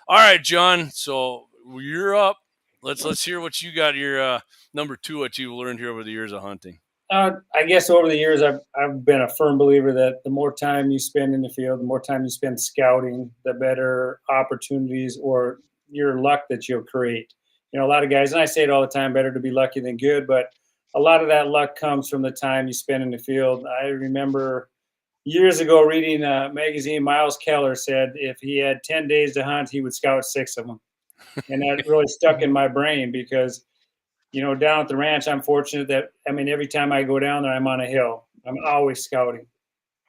all right, John. So you're up. Let's hear what you got. Your number two, what you've learned here over the years of hunting. I guess over the years, I've been a firm believer that the more time you spend in the field, the more time you spend scouting, the better opportunities or your luck that you'll create. A lot of guys, and I say it all the time, better to be lucky than good, but a lot of that luck comes from the time you spend in the field. I remember years ago reading a magazine, Miles Keller said if he had 10 days to hunt, he would scout 6 of them. And that really stuck in my brain because, down at the ranch, I'm fortunate that, every time I go down there, I'm on a hill. I'm always scouting.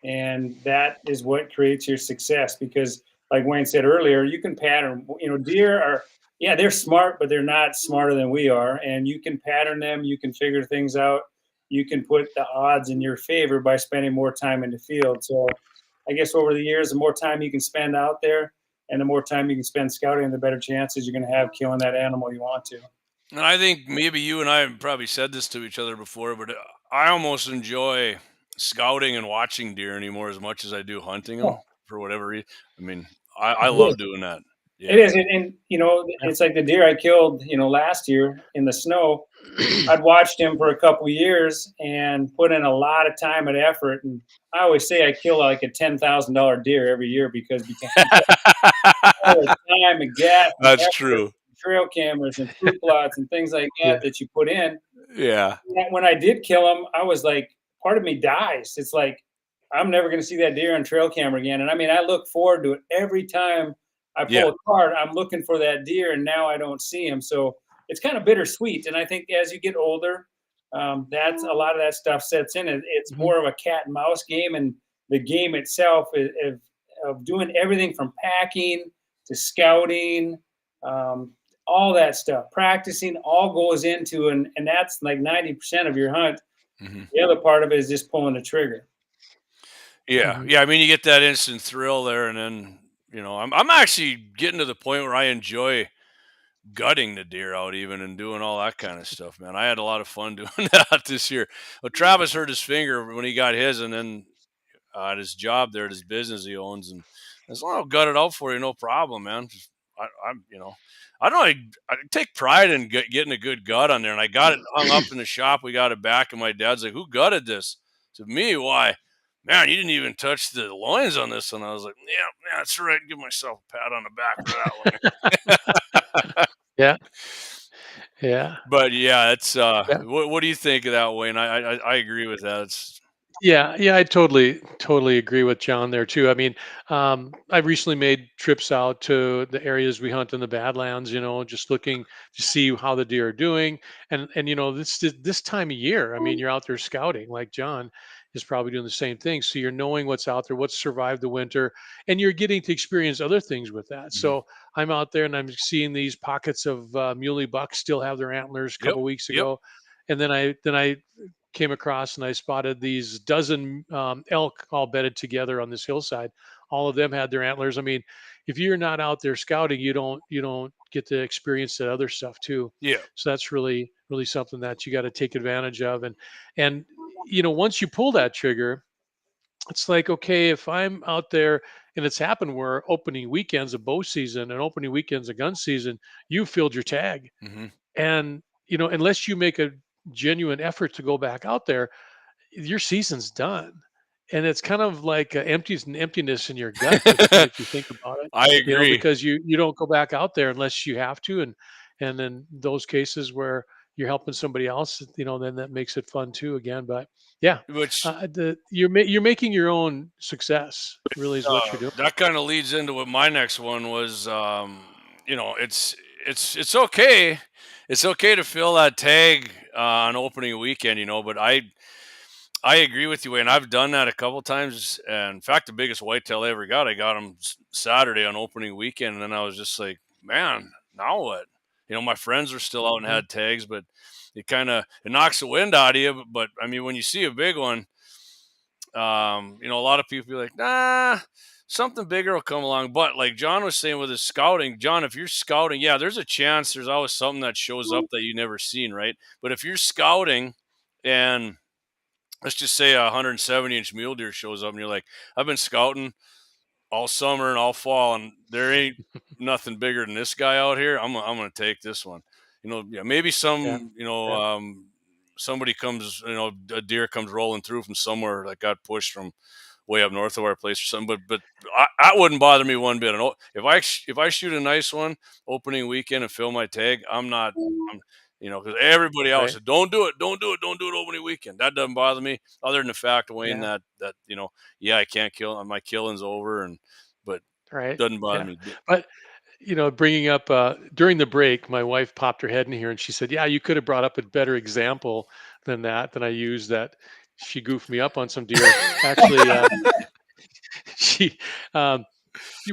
And that is what creates your success because, like Wayne said earlier, you can pattern. Deer are, they're smart, but they're not smarter than we are. And you can pattern them. You can figure things out. You can put the odds in your favor by spending more time in the field. So I guess over the years, the more time you can spend out there, and the more time you can spend scouting, the better chances you're going to have killing that animal you want to. And I think maybe you and I have probably said this to each other before, but I almost enjoy scouting and watching deer anymore as much as I do hunting them for whatever reason. I love doing that. Yeah. It is. And it's like the deer I killed, last year in the snow. I'd watched him for a couple years and put in a lot of time and effort. And I always say I kill like a $10,000 deer every year because all the time and gas. That's true. Trail cameras and fruit plots and things like that that you put in. Yeah. When I did kill him, I was like, part of me dies. It's like, I'm never going to see that deer on trail camera again. And I look forward to it every time I pull a card. I'm looking for that deer, and now I don't see him. So it's kind of bittersweet. And I think as you get older, that's a lot of that stuff sets in. It's more of a cat and mouse game, and the game itself of doing everything from packing to scouting, all that stuff, practicing, all goes into, and that's like 90% of your hunt. The other part of it is just pulling the trigger. Yeah. Yeah. You get that instant thrill there, and then, I'm actually getting to the point where I enjoy gutting the deer out even and doing all that kind of stuff, man. I had a lot of fun doing that this year. Well, Travis hurt his finger when he got his, and then at his job there, at his business he owns, and as long as I'll gut it out for you, no problem, man. I don't know. I take pride in getting a good gut on there, and I got it hung up in the shop. We got it back, and my dad's like, "Who gutted this?" I said, "Me." "Why?" "Man, you didn't even touch the loins on this." And I was like, "Yeah, that's right. Give myself a pat on the back for that one." Yeah. But yeah, it's what do you think of that, Wayne? I agree with that. Yeah, I totally agree with John there too. I mean, I've recently made trips out to the areas we hunt in the Badlands. Just looking to see how the deer are doing, and this time of year. I mean, you're out there scouting, like John is probably doing the same thing. So you're knowing what's out there, what's survived the winter, and you're getting to experience other things with that. Mhm. So I'm out there and I'm seeing these pockets of muley bucks still have their antlers a Yep. couple weeks Yep. ago, and then I came across and I spotted these dozen elk all bedded together on this hillside. All of them had their antlers. I mean, if you're not out there scouting, you don't get to experience that other stuff too. Yeah. So that's really something that you got to take advantage of. And once you pull that trigger, it's like, okay, if I'm out there, and it's happened where opening weekends of bow season and opening weekends of gun season, you filled your tag, Hmm. and unless you make a genuine effort to go back out there, your season's done. And it's kind of like emptiness in your gut if you think about it, I agree. because you don't go back out there unless you have to, and then those cases where you're helping somebody else, then that makes it fun too again. But yeah, Which you're making your own success. Really is what you're doing. that kind of leads into what my next one was. It's okay. It's okay to fill that tag on opening weekend, but I agree with you, and I've done that a couple times. And in fact, the biggest whitetail I ever got, I got him Saturday on opening weekend, and then I was just like, man, now what? My friends are still out and Mhm. had tags, but it knocks the wind out of you. But I mean, when you see a big one, a lot of people be like, nah, something bigger will come along. But like John was saying with his scouting, John, if you're scouting, yeah, there's a chance there's always something that shows up that you never seen, right? But if you're scouting and let's just say a 170-inch mule deer shows up and you're like, I've been scouting all summer and all fall, and there ain't nothing bigger than this guy out here. I'm gonna take this one. Yeah, maybe Yeah, yeah, somebody comes, a deer comes rolling through from somewhere that got pushed from way up north of our place or something. But that wouldn't bother me one bit. And if I shoot a nice one opening weekend and fill my tag, I'm not. Because everybody else right, said, "Don't do it, don't do it, don't do it opening weekend." That doesn't bother me, other than the fact, Wayne, yeah, that yeah, I can't kill. My killing's over, but right, doesn't bother yeah. me. But bringing up during the break, my wife popped her head in here and she said, "Yeah, you could have brought up a better example than I used. That she goofed me up on some deer. Actually, she um,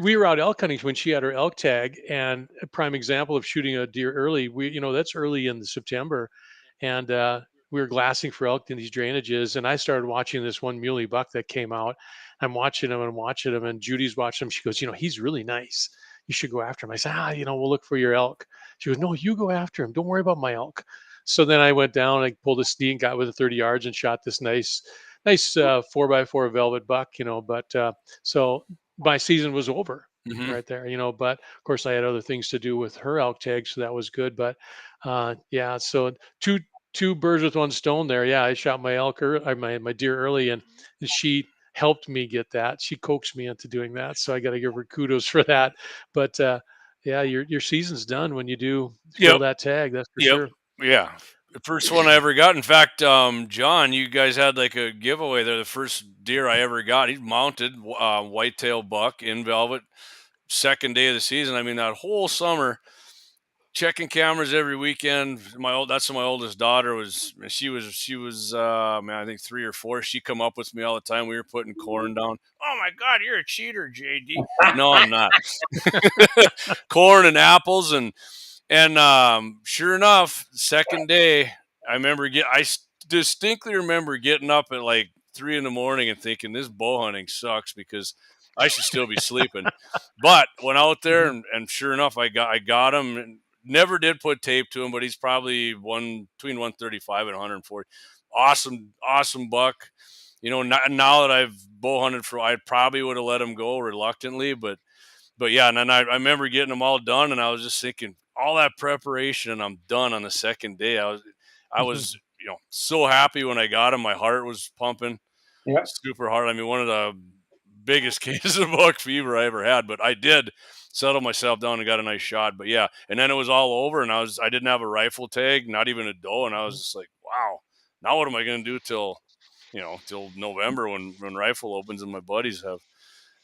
we were out elk hunting when she had her elk tag, and a prime example of shooting a deer early. That's early in September, and we were glassing for elk in these drainages, and I started watching this one muley buck that came out. I'm watching him and watching him, and Judy's watching him. She goes, he's really nice. You should go after him. I said, we'll look for your elk. She goes, no, you go after him. Don't worry about my elk. So then I went down, I pulled a sneak, got within 30 yards, and shot this nice 4x4 velvet buck. But so my season was over Hmm. right there, but of course I had other things to do with her elk tag, so that was good. But yeah, so two birds with one stone there. Yeah, I shot my my deer early, and she helped me get that. She coaxed me into doing that, so I got to give her kudos for that. But yeah, your season's done when you do fill Yep, that tag, that's for yep, sure. yeah. The first one I ever got. In fact, John, you guys had like a giveaway there. The first deer I ever got, he's mounted, whitetail buck in velvet. Second day of the season. I mean, that whole summer, checking cameras every weekend. That's when my oldest daughter was. She was man, I think 3 or 4. She come up with me all the time. We were putting corn down. Oh my God, you're a cheater, JD. No, I'm not. Corn and apples and sure enough, second day, I distinctly remember getting up at like 3 in the morning and thinking this bow hunting sucks because I should still be sleeping. But went out there Mhm. and sure enough, I got him. And never did put tape to him, but he's probably between 135 and 140. Awesome buck. Now that I've bow hunted I probably would have let him go reluctantly, but yeah, and then I remember getting them all done, and I was just thinking all that preparation, and I'm done on the second day. I was so happy when I got them. My heart was pumping Yep. super hard. I mean, one of the biggest cases of buck fever I ever had, but I did settle myself down and got a nice shot. But yeah, and then it was all over, and I didn't have a rifle tag, not even a doe, and I was just like, wow, now what am I going to do till till November when rifle opens and my buddies have.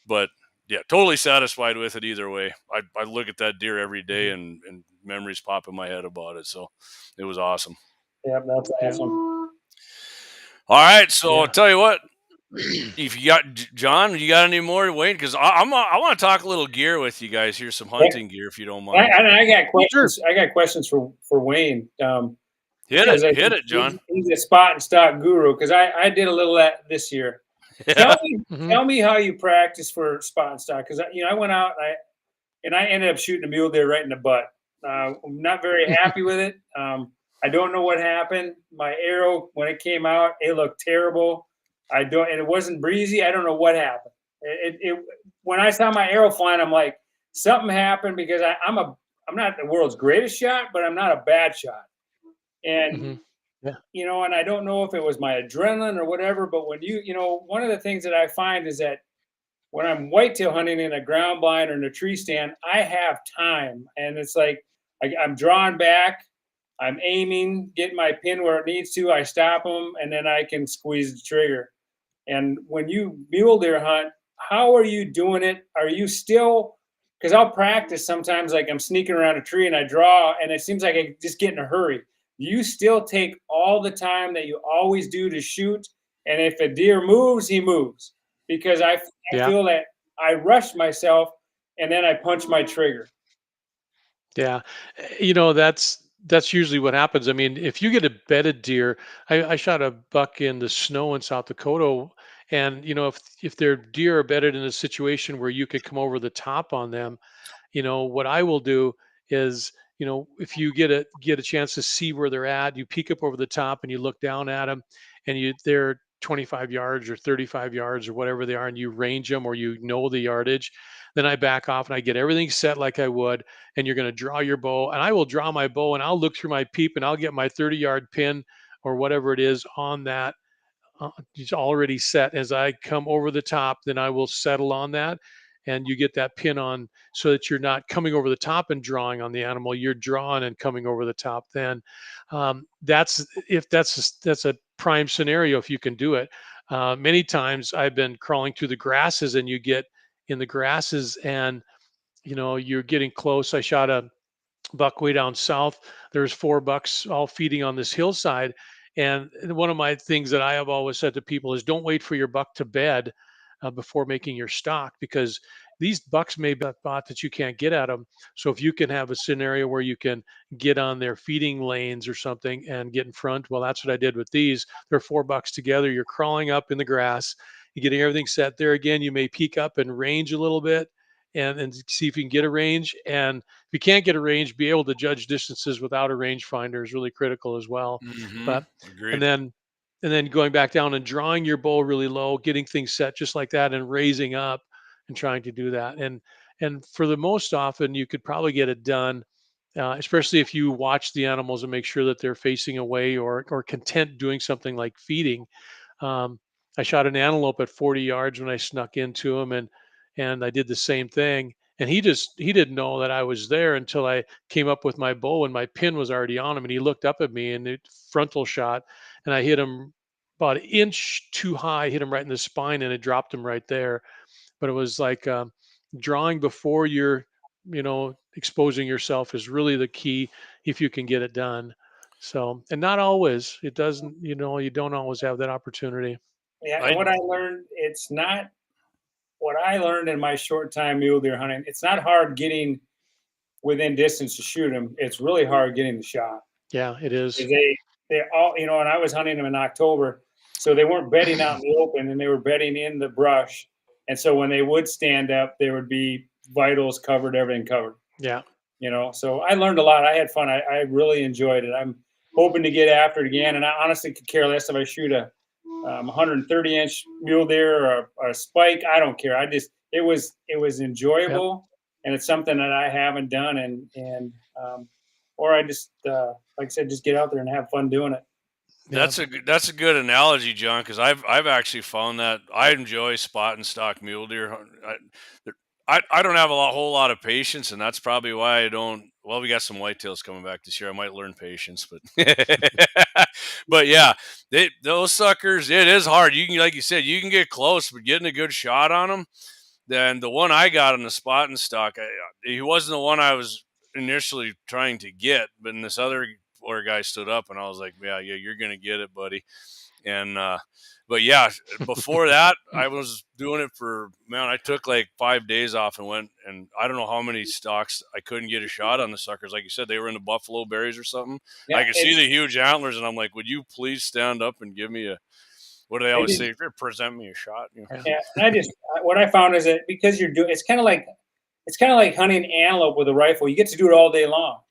But yeah, totally satisfied with it either way. I look at that deer every day and memories pop in my head about it. So it was awesome. Yep, that's Yeah. awesome. All right. So I'll Yeah. tell you what, if you got John, you got any more, Wayne? Because I want to talk a little gear with you guys. Here's some hunting gear, if you don't mind. I got Sure. questions. I got questions for Wayne. Hit Because it, John. He's a spot and stock guru. Because I did a little of that this year. Yeah. Tell me how you practice for spot and stock. Because I went out and I ended up shooting a mule deer right in the butt. I'm not very happy with it. I don't know what happened. My arrow, when it came out, it looked terrible. And it wasn't breezy. I don't know what happened. When I saw my arrow flying, I'm like, something happened, because I'm not the world's greatest shot, but I'm not a bad shot. And and I don't know if it was my adrenaline or whatever, but when one of the things that I find is that when I'm whitetail hunting in a ground blind or in a tree stand, I have time, and it's like I'm drawing back, I'm aiming, getting my pin where it needs to, I stop them, and then I can squeeze the trigger. And when you mule deer hunt, how are you doing it? Are you still, because I'll practice sometimes, like I'm sneaking around a tree and I draw, and it seems like I just get in a hurry. Do you still take all the time that you always do to shoot? And if a deer moves, he moves. Because I feel that I rush myself and then I punch my trigger. Yeah. That's usually what happens. I mean, if you get a bedded deer, I shot a buck in the snow in South Dakota, and if their deer are bedded in a situation where you could come over the top on them, what I will do is, if you get a chance to see where they're at, you peek up over the top and you look down at them, and they're 25 yards or 35 yards or whatever they are, and you range them, or the yardage. Then I back off and I get everything set like I would. And you're going to draw your bow, and I will draw my bow, and I'll look through my peep, and I'll get my 30-yard pin or whatever it is on that. It's already set. As I come over the top, then I will settle on that, and you get that pin on, so that you're not coming over the top and drawing on the animal. You're drawing and coming over the top. Then that's a prime scenario if you can do it. Many times I've been crawling through the grasses, and you get in the grasses, and you're getting close. I shot a buck way down south. There's 4 bucks all feeding on this hillside. And one of my things that I have always said to people is, don't wait for your buck to bed before making your stock, because these bucks may be thought that you can't get at them. So if you can have a scenario where you can get on their feeding lanes or something and get in front, well, that's what I did with these. They're 4 bucks together. You're crawling up in the grass, you're getting everything set there. Again, you may peek up and range a little bit, and see if you can get a range. And if you can't get a range, be able to judge distances without a rangefinder is really critical as well. But and Agreed. then and then going back down and drawing your bow really low, getting things set just like that, and raising up and trying to do that. And for the most often, you could probably get it done, especially if you watch the animals and make sure that they're facing away, or content doing something like feeding. Um, I shot an antelope at 40 yards when I snuck into him, and I did the same thing. And he didn't know that I was there until I came up with my bow, and my pin was already on him, and he looked up at me, and it frontal shot, and I hit him about an inch too high, hit him right in the spine, and it dropped him right there. But it was like, drawing before you're exposing yourself is really the key, if you can get it done. So, and not always, it doesn't, you don't always have that opportunity. Yeah, and I what I learned, it's not what I learned in my short time mule deer hunting. It's not hard getting within distance to shoot them. It's really hard getting the shot. Yeah, it is. They all, and I was hunting them in October, so they weren't bedding out in the open, and they were bedding in the brush. And so when they would stand up, there would be vitals covered, everything covered. Yeah. So I learned a lot. I had fun. I really enjoyed it. I'm hoping to get after it again. And I honestly could care less if I shoot a 130-inch mule deer or a spike. I don't care. It was enjoyable, and it's something that I haven't done. Or I just, like I said, just get out there and have fun doing it. That's a good analogy, John, because I've actually found that I enjoy spot and stock mule deer. I don't have a whole lot of patience, and that's probably why I don't well, we got some whitetails coming back this year. I might learn patience, but but yeah, those suckers, it is hard. You can, like you said, you can get close, but getting a good shot on them. Then the one I got on the spot and stock, he wasn't the one I was initially trying to get, but then this other guy stood up, and I was like, yeah, you're gonna get it, buddy. And but yeah, before that, I was doing it for, man, I took like 5 days off and went, and I don't know how many stocks I couldn't get a shot on the suckers. Like you said, they were in the buffalo berries or something. Yeah, I could see the huge antlers, and I'm like, would you please stand up and give me a, what do they always say? Present me a shot. You know? Yeah, and what I found is that because you're doing, it's kind of like hunting antelope with a rifle. You get to do it all day long.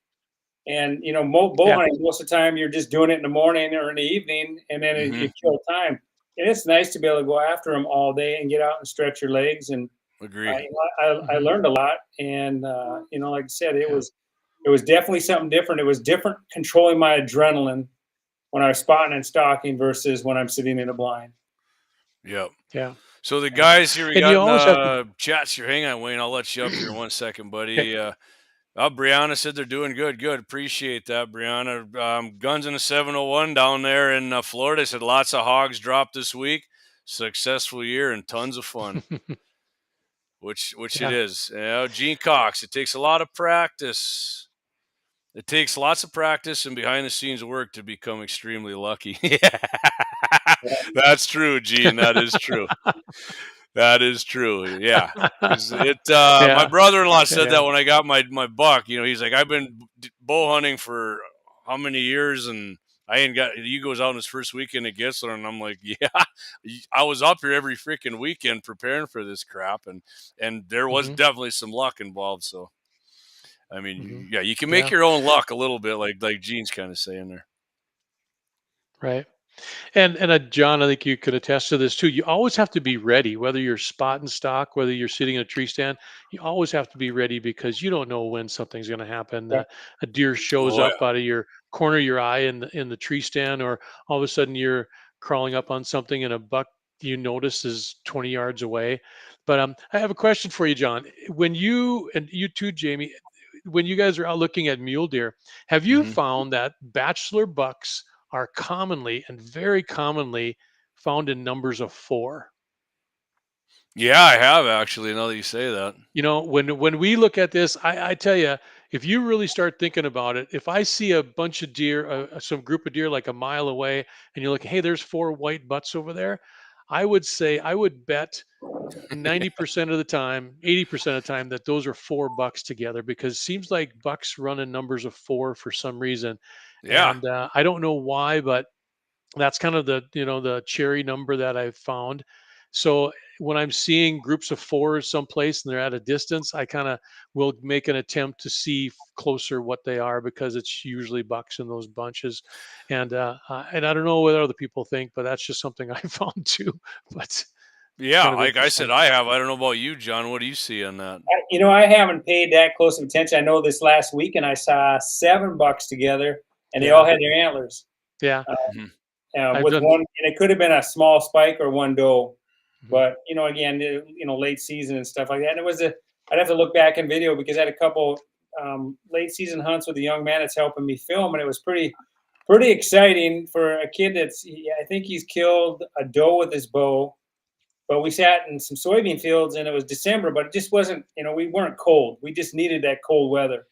And bow hunting, most of the time you're just doing it in the morning or in the evening, and then you kill time. And it's nice to be able to go after them all day and get out and stretch your legs. And agree. I learned a lot, and like I said, it was definitely something different. It was different controlling my adrenaline when I was spotting and stalking versus when I'm sitting in a blind. Yep. Yeah. So the guys here, we And you got always have to, chats here. Hang on, Wayne. I'll let you up here in 1 second, buddy. Brianna said they're doing good. Good. Appreciate that, Brianna. Guns in the 701 down there in Florida. Said lots of hogs dropped this week. Successful year and tons of fun. which Yeah. it is. Gene Cox, it takes a lot of practice. It takes lots of practice and behind the scenes work to become extremely lucky. That's true, Gene. That is true. That is true. Yeah. 'Cause Yeah. my brother-in-law said Yeah. that when I got my buck, he's like, I've been bow hunting for how many years, and I ain't got, he goes out on his first weekend and gets one. And I'm like, yeah, I was up here every freaking weekend preparing for this crap. And there was definitely some luck involved. So, I mean, yeah, you can make your own luck a little bit, like Gene's kind of saying there. Right. And John, I think you could attest to this too. You always have to be ready, whether you're spot and stock, whether you're sitting in a tree stand. You always have to be ready because you don't know when something's going to happen. A deer shows Oh, up out of your corner of your eye in the tree stand, or all of a sudden you're crawling up on something and a buck you notice is 20 yards away. But I have a question for you, John. When you, and you too, Jamie, when you guys are out looking at mule deer, have you found that bachelor bucks are commonly and very commonly found in numbers of 4? Yeah, I have actually. Now that you say that, When we look at this, I tell you, if you really start thinking about it, if I see a bunch of deer, some group of deer like a mile away, and you're like, hey, there's 4 white butts over there, I would bet 90% of the time, 80% of the time, that those are 4 bucks together, because it seems like bucks run in numbers of 4 for some reason. yeah. And I don't know why, but that's kind of the cherry number that I've found. So when I'm seeing groups of 4s someplace and they're at a distance, I kind of will make an attempt to see closer what they are, because it's usually bucks in those bunches. And I don't know what other people think, but that's just something I found too. But Yeah, kind of like I said, interesting. I have. I don't know about you, John. What do you see on that? I haven't paid that close of attention. I know this last weekend I saw 7 bucks together, and they all had their antlers. Yeah. With done- one, and it could have been a small spike or one doe, Mhm. but again, late season and stuff like that. And I'd have to look back in video because I had a couple late season hunts with a young man that's helping me film, and it was pretty exciting for a kid I think he's killed a doe with his bow. But we sat in some soybean fields, and it was December, but it just wasn't, we weren't cold. We just needed that cold weather.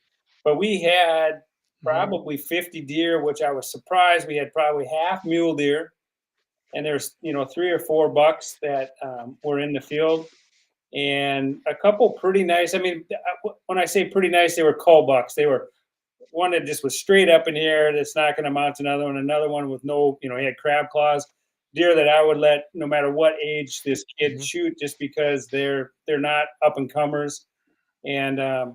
But we had probably 50 deer, which I was surprised. We had probably half mule deer, and there's 3 or 4 bucks that were in the field, and a couple pretty nice. I mean, when I say pretty nice, they were cull bucks. They were one that just was straight up in the air that's not going to mount another one with no, he had crab claws. Deer that I would let, no matter what age this kid shoot, just because they're not up and comers. And I'd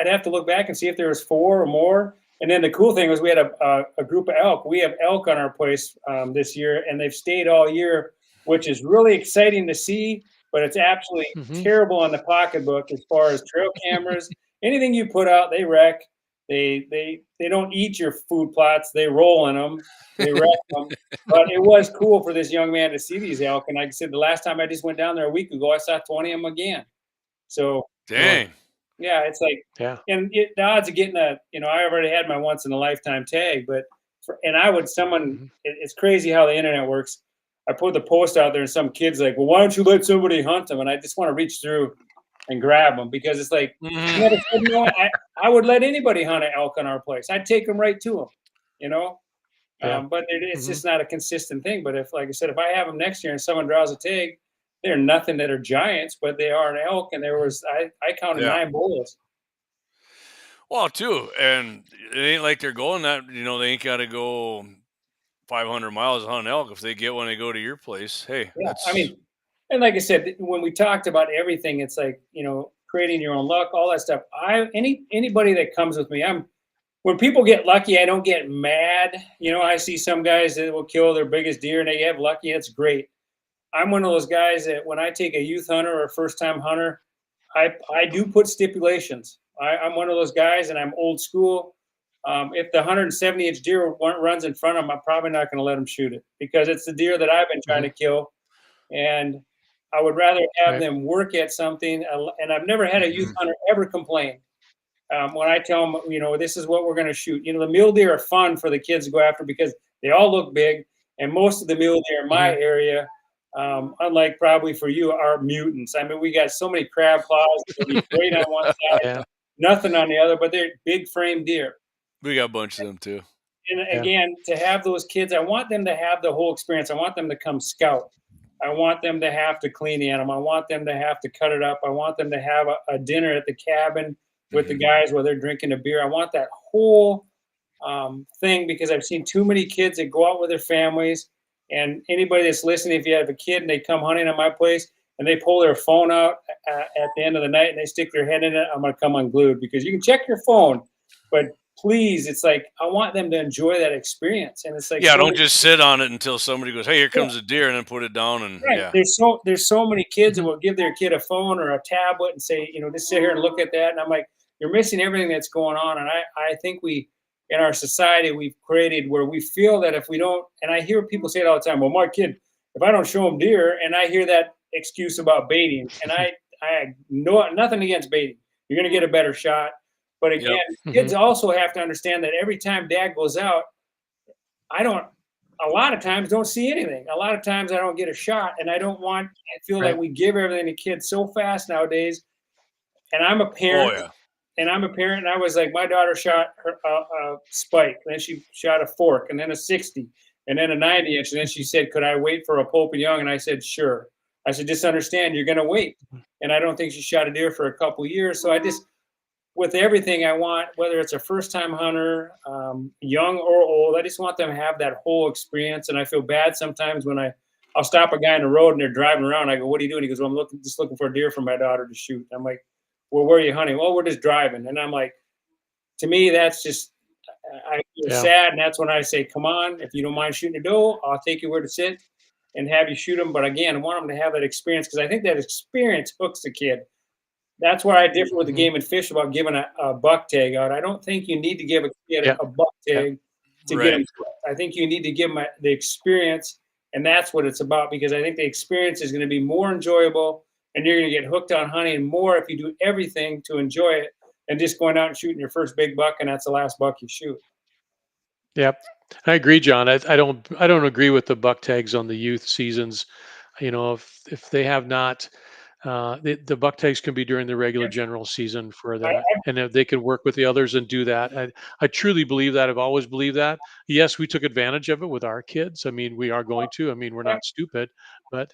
have to look back and see if there was 4 or more. And then the cool thing was we had a group of elk. We have elk on our place this year, and they've stayed all year, which is really exciting to see. But it's absolutely terrible on the pocketbook as far as trail cameras. Anything you put out, they wreck. They don't eat your food plots. They roll in them. They wreck them. But it was cool for this young man to see these elk. And like I said, the last time I just went down there a week ago, I saw 20 of them again. So Dang. Yeah, it's like, Yeah. and the odds of getting I already had my once in a lifetime tag, but Mhm. it's crazy how the internet works. I put the post out there and some kid's like, well, why don't you let somebody hunt them? And I just want to reach through and grab them because it's like, I Mhm. never said no. I would let anybody hunt an elk on our place. I'd take them right to them, you know? Yeah. But it's Mhm. just not a consistent thing. But if, like I said, if I have them next year and someone draws a tag, they're nothing that are giants, but they are an elk. And I counted Yeah. 9 bulls. Well, too, and it ain't like they're going that they ain't got to go 500 miles to hunt elk if they get when they go to your place. Hey, Yeah, I that's mean, and like I said, when we talked about everything, it's like creating your own luck, all that stuff. Anybody that comes with me, when people get lucky, I don't get mad. I see some guys that will kill their biggest deer and they have lucky. It's great. I'm one of those guys that when I take a youth hunter or a first time hunter, I do put stipulations. I'm one of those guys, and I'm old school. If the 170-inch deer runs in front of him, I'm probably not going to let him shoot it because it's the deer that I've been trying Mhm. to kill, and I would rather have Right. them work at something. And I've never had a youth Mhm. hunter ever complain when I tell them, this is what we're going to shoot. The mule deer are fun for the kids to go after because they all look big, and most of the mule deer in my Mhm. area, unlike probably for you, are mutants. I mean, we got so many crab claws. They'll be great on one side, Yeah. nothing on the other, but they're big frame deer. We got a bunch of them too. And Yeah. again, to have those kids, I want them to have the whole experience. I want them to come scout. I want them to have to clean the animal. I want them to have to cut it up. I want them to have a dinner at the cabin with the Mhm. guys while they're drinking a beer. I want that whole thing because I've seen too many kids that go out with their families. And anybody that's listening, if you have a kid and they come hunting at my place and they pull their phone out at the end of the night and they stick their head in it, I'm going to come unglued because you can check your phone, but please, it's like I want them to enjoy that experience. And it's like Yeah, so don't many, just sit on it until somebody goes, "Hey, here yeah, comes a deer," and then put it down and right. yeah. There's so many kids that Mhm. will give their kid a phone or a tablet and say, just sit here and look at that. And I'm like, you're missing everything that's going on. And I think in our society, we've created where we feel that if we don't, and I hear people say it all the time, well, my kid, if I don't show him deer, and I hear that excuse about baiting, and I know nothing against baiting. You're going to get a better shot. But again, Yep. kids Mhm. also have to understand that every time dad goes out, I don't a lot of times don't see anything. A lot of times I don't get a shot, and I feel like Right. we give everything to kids so fast nowadays. And I'm a Oh parent, yeah. and I was like, my daughter shot her a spike, then she shot a fork, and then a 60, and then a 90-inch, and then she said, "Could I wait for a Pope and Young?" And I said, "Sure." I said, "Just understand, you're going to wait." And I don't think she shot a deer for a couple years. So with everything I want, whether it's a first time hunter, young or old, I just want them to have that whole experience. And I feel bad sometimes when I'll stop a guy on the road and they're driving around. I go, "What are you doing?" He goes, "Well, I'm just looking for a deer for my daughter to shoot." I'm like, "Well, where are you hunting?" "Well, we're just driving." And I'm like, to me, that's just, I feel Yeah. sad. And that's when I say, "Come on, if you don't mind shooting a doe, I'll take you where to sit and have you shoot them." But again, I want them to have that experience because I think that experience hooks the kid. That's where I differ with the Mhm. game and fish about giving a buck tag out. I don't think you need to give a kid Yeah. a buck Yeah. tag to get Right. him. I think you need to give him the experience, and that's what it's about. Because I think the experience is going to be more enjoyable, and you're going to get hooked on hunting more if you do everything to enjoy it, and just going out and shooting your first big buck, and that's the last buck you shoot. Yep. I agree, John. I don't agree with the buck tags on the youth seasons. If they have not, the buck tags can be during the regular general season for I, that, and if they can work with the others and do that. I truly believe that. I've always believed that. Yes, we took advantage of it with our kids. I mean, we are going to. I mean, we're I, not stupid, but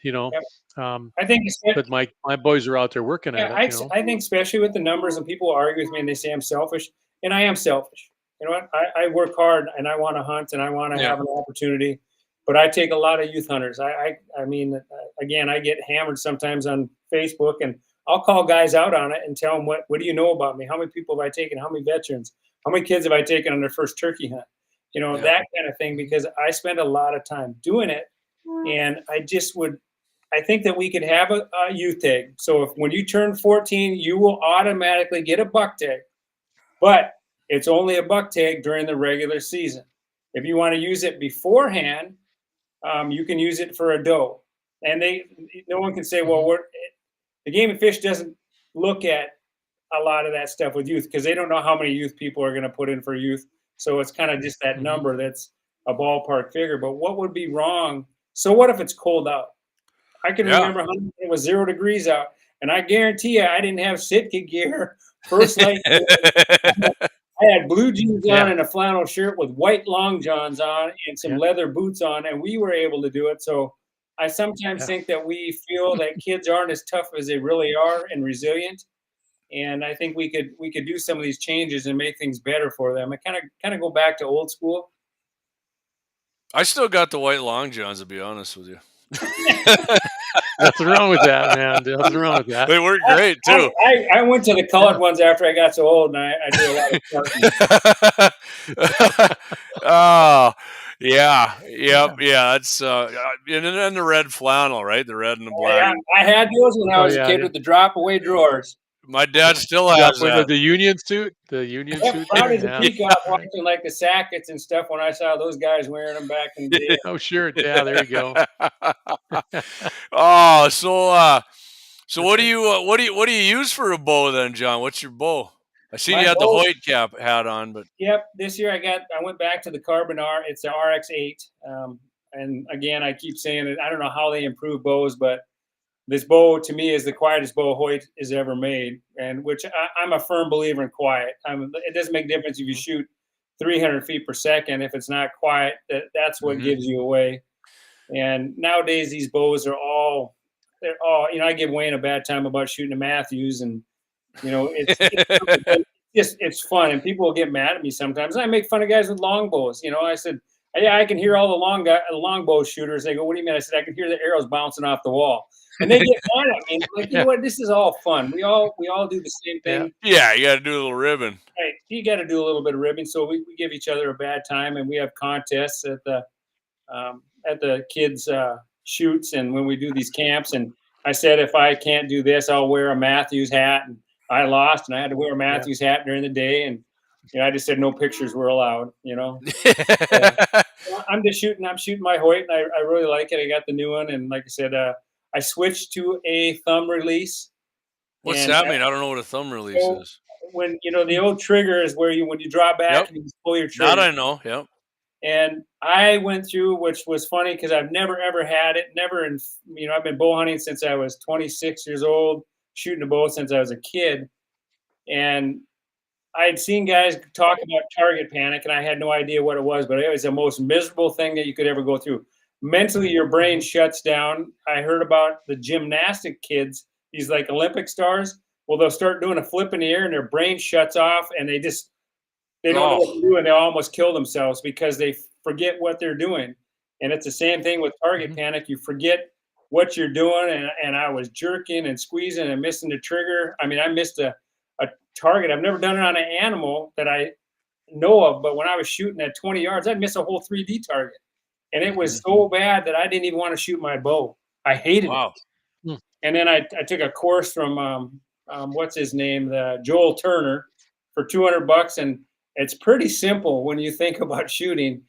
um, I think but my boys are out there working at Yeah, it. I think especially with the numbers and people argue with me and they say I'm selfish, and I am selfish. You know what? I work hard and I want to hunt and I want to Yeah. have an opportunity, but I take a lot of youth hunters. I mean, again, I get hammered sometimes on Facebook, and I'll call guys out on it and tell them what do you know about me? How many people have I taken? How many veterans? How many kids have I taken on their first turkey hunt? Yep. That kind of thing, because I spend a lot of time doing it, and I think that we could have a youth tag. So if when you turn 14, you will automatically get a buck tag, but it's only a buck tag during the regular season. If you want to use it beforehand, you can use it for a doe. And no one can say, well, Mhm. the Game and Fish doesn't look at a lot of that stuff with youth because they don't know how many youth people are going to put in for youth. So it's kind of just that Mhm. number that's a ballpark figure. But what would be wrong? So what if it's cold out? I can Yeah. remember it was 0 degrees out, and I guarantee you, I didn't have Sitka gear, first light. I had blue jeans on Yeah. and a flannel shirt with white long johns on and some Yeah. leather boots on, and we were able to do it. So I sometimes Yeah. think that we feel that kids aren't as tough as they really are and resilient. And I think we could do some of these changes and make things better for them. I kind of go back to old school. I still got the white long johns, to be honest with you. Nothing wrong with that, man. Nothing wrong with that. They work great too. I went to the colored ones after I got so old, and I do a lot of starting. Oh, yeah, yep, yeah. That's and then the red flannel, right? The red and the black. Yeah, I had those when I Oh, was a yeah, kid yeah. with the drop away drawers. My dad still Yeah, has with that. the union suit, the union Yep, suit proud there. as a Yeah. peacock watching like the Sackets and stuff when I saw those guys wearing them back in the day. Oh, sure. Yeah, there you go. Oh, so That's what do it. you what do you use for a bow then, John? What's your bow? I seen My you had the bow- Hoyt cap hat on, but Yep, this year I went back to the Carbon R. It's the RX8, and again I keep saying it. I don't know how they improve bows, but this bow to me is the quietest bow Hoyt has ever made, and which I'm a firm believer in quiet. It doesn't make a difference if you shoot 300 feet per second. If it's not quiet, that's what Mhm. gives you away. And nowadays these bows are all they're all. I give Wayne a bad time about shooting a Matthews, and it's fun, and people will get mad at me sometimes. I make fun of guys with longbows. I said, yeah, I can hear all the longbow shooters. They go, what do you mean? I said, I can hear the arrows bouncing off the wall. And they get mad at me. Like, you know what? This is all fun. We all do the same thing. yeah, you got to do a little ribbon. Right. You got to do a little bit of ribbing. So we give each other a bad time, and we have contests at the kids' shoots, and when we do these camps. And I said, if I can't do this, I'll wear a Matthews hat. And I lost, and I had to wear a Matthews hat during the day. And I just said no pictures were allowed. I'm shooting my Hoyt, and I really like it. I got the new one, and like I said, I switched to a thumb release. What's And that mean? I don't know what a thumb release so is. when the old trigger is where when you draw back Yep. and you just pull your trigger. That I know. Yep. And I went through, which was funny because I've never ever had it. I've been bow hunting since I was 26 years old, shooting a bow since I was a kid, and I'd seen guys talk about target panic, and I had no idea what it was, but it was the most miserable thing that you could ever go through. Mentally, your brain shuts down. I heard about the gymnastic kids, these like Olympic stars. Well, they'll start doing a flip in the air, and their brain shuts off, and they don't know what to do, and they almost kill themselves because they forget what they're doing. And it's the same thing with target panic. You forget what you're doing, and I was jerking and squeezing and missing the trigger. I mean, I missed a target. I've never done it on an animal that I know of, but when I was shooting at 20 yards, I'd miss a whole 3D target. And it was so bad that I didn't even want to shoot my bow. I hated Wow. it. And then I took a course from what's his name, Joel Turner, for $200, and it's pretty simple when you think about shooting.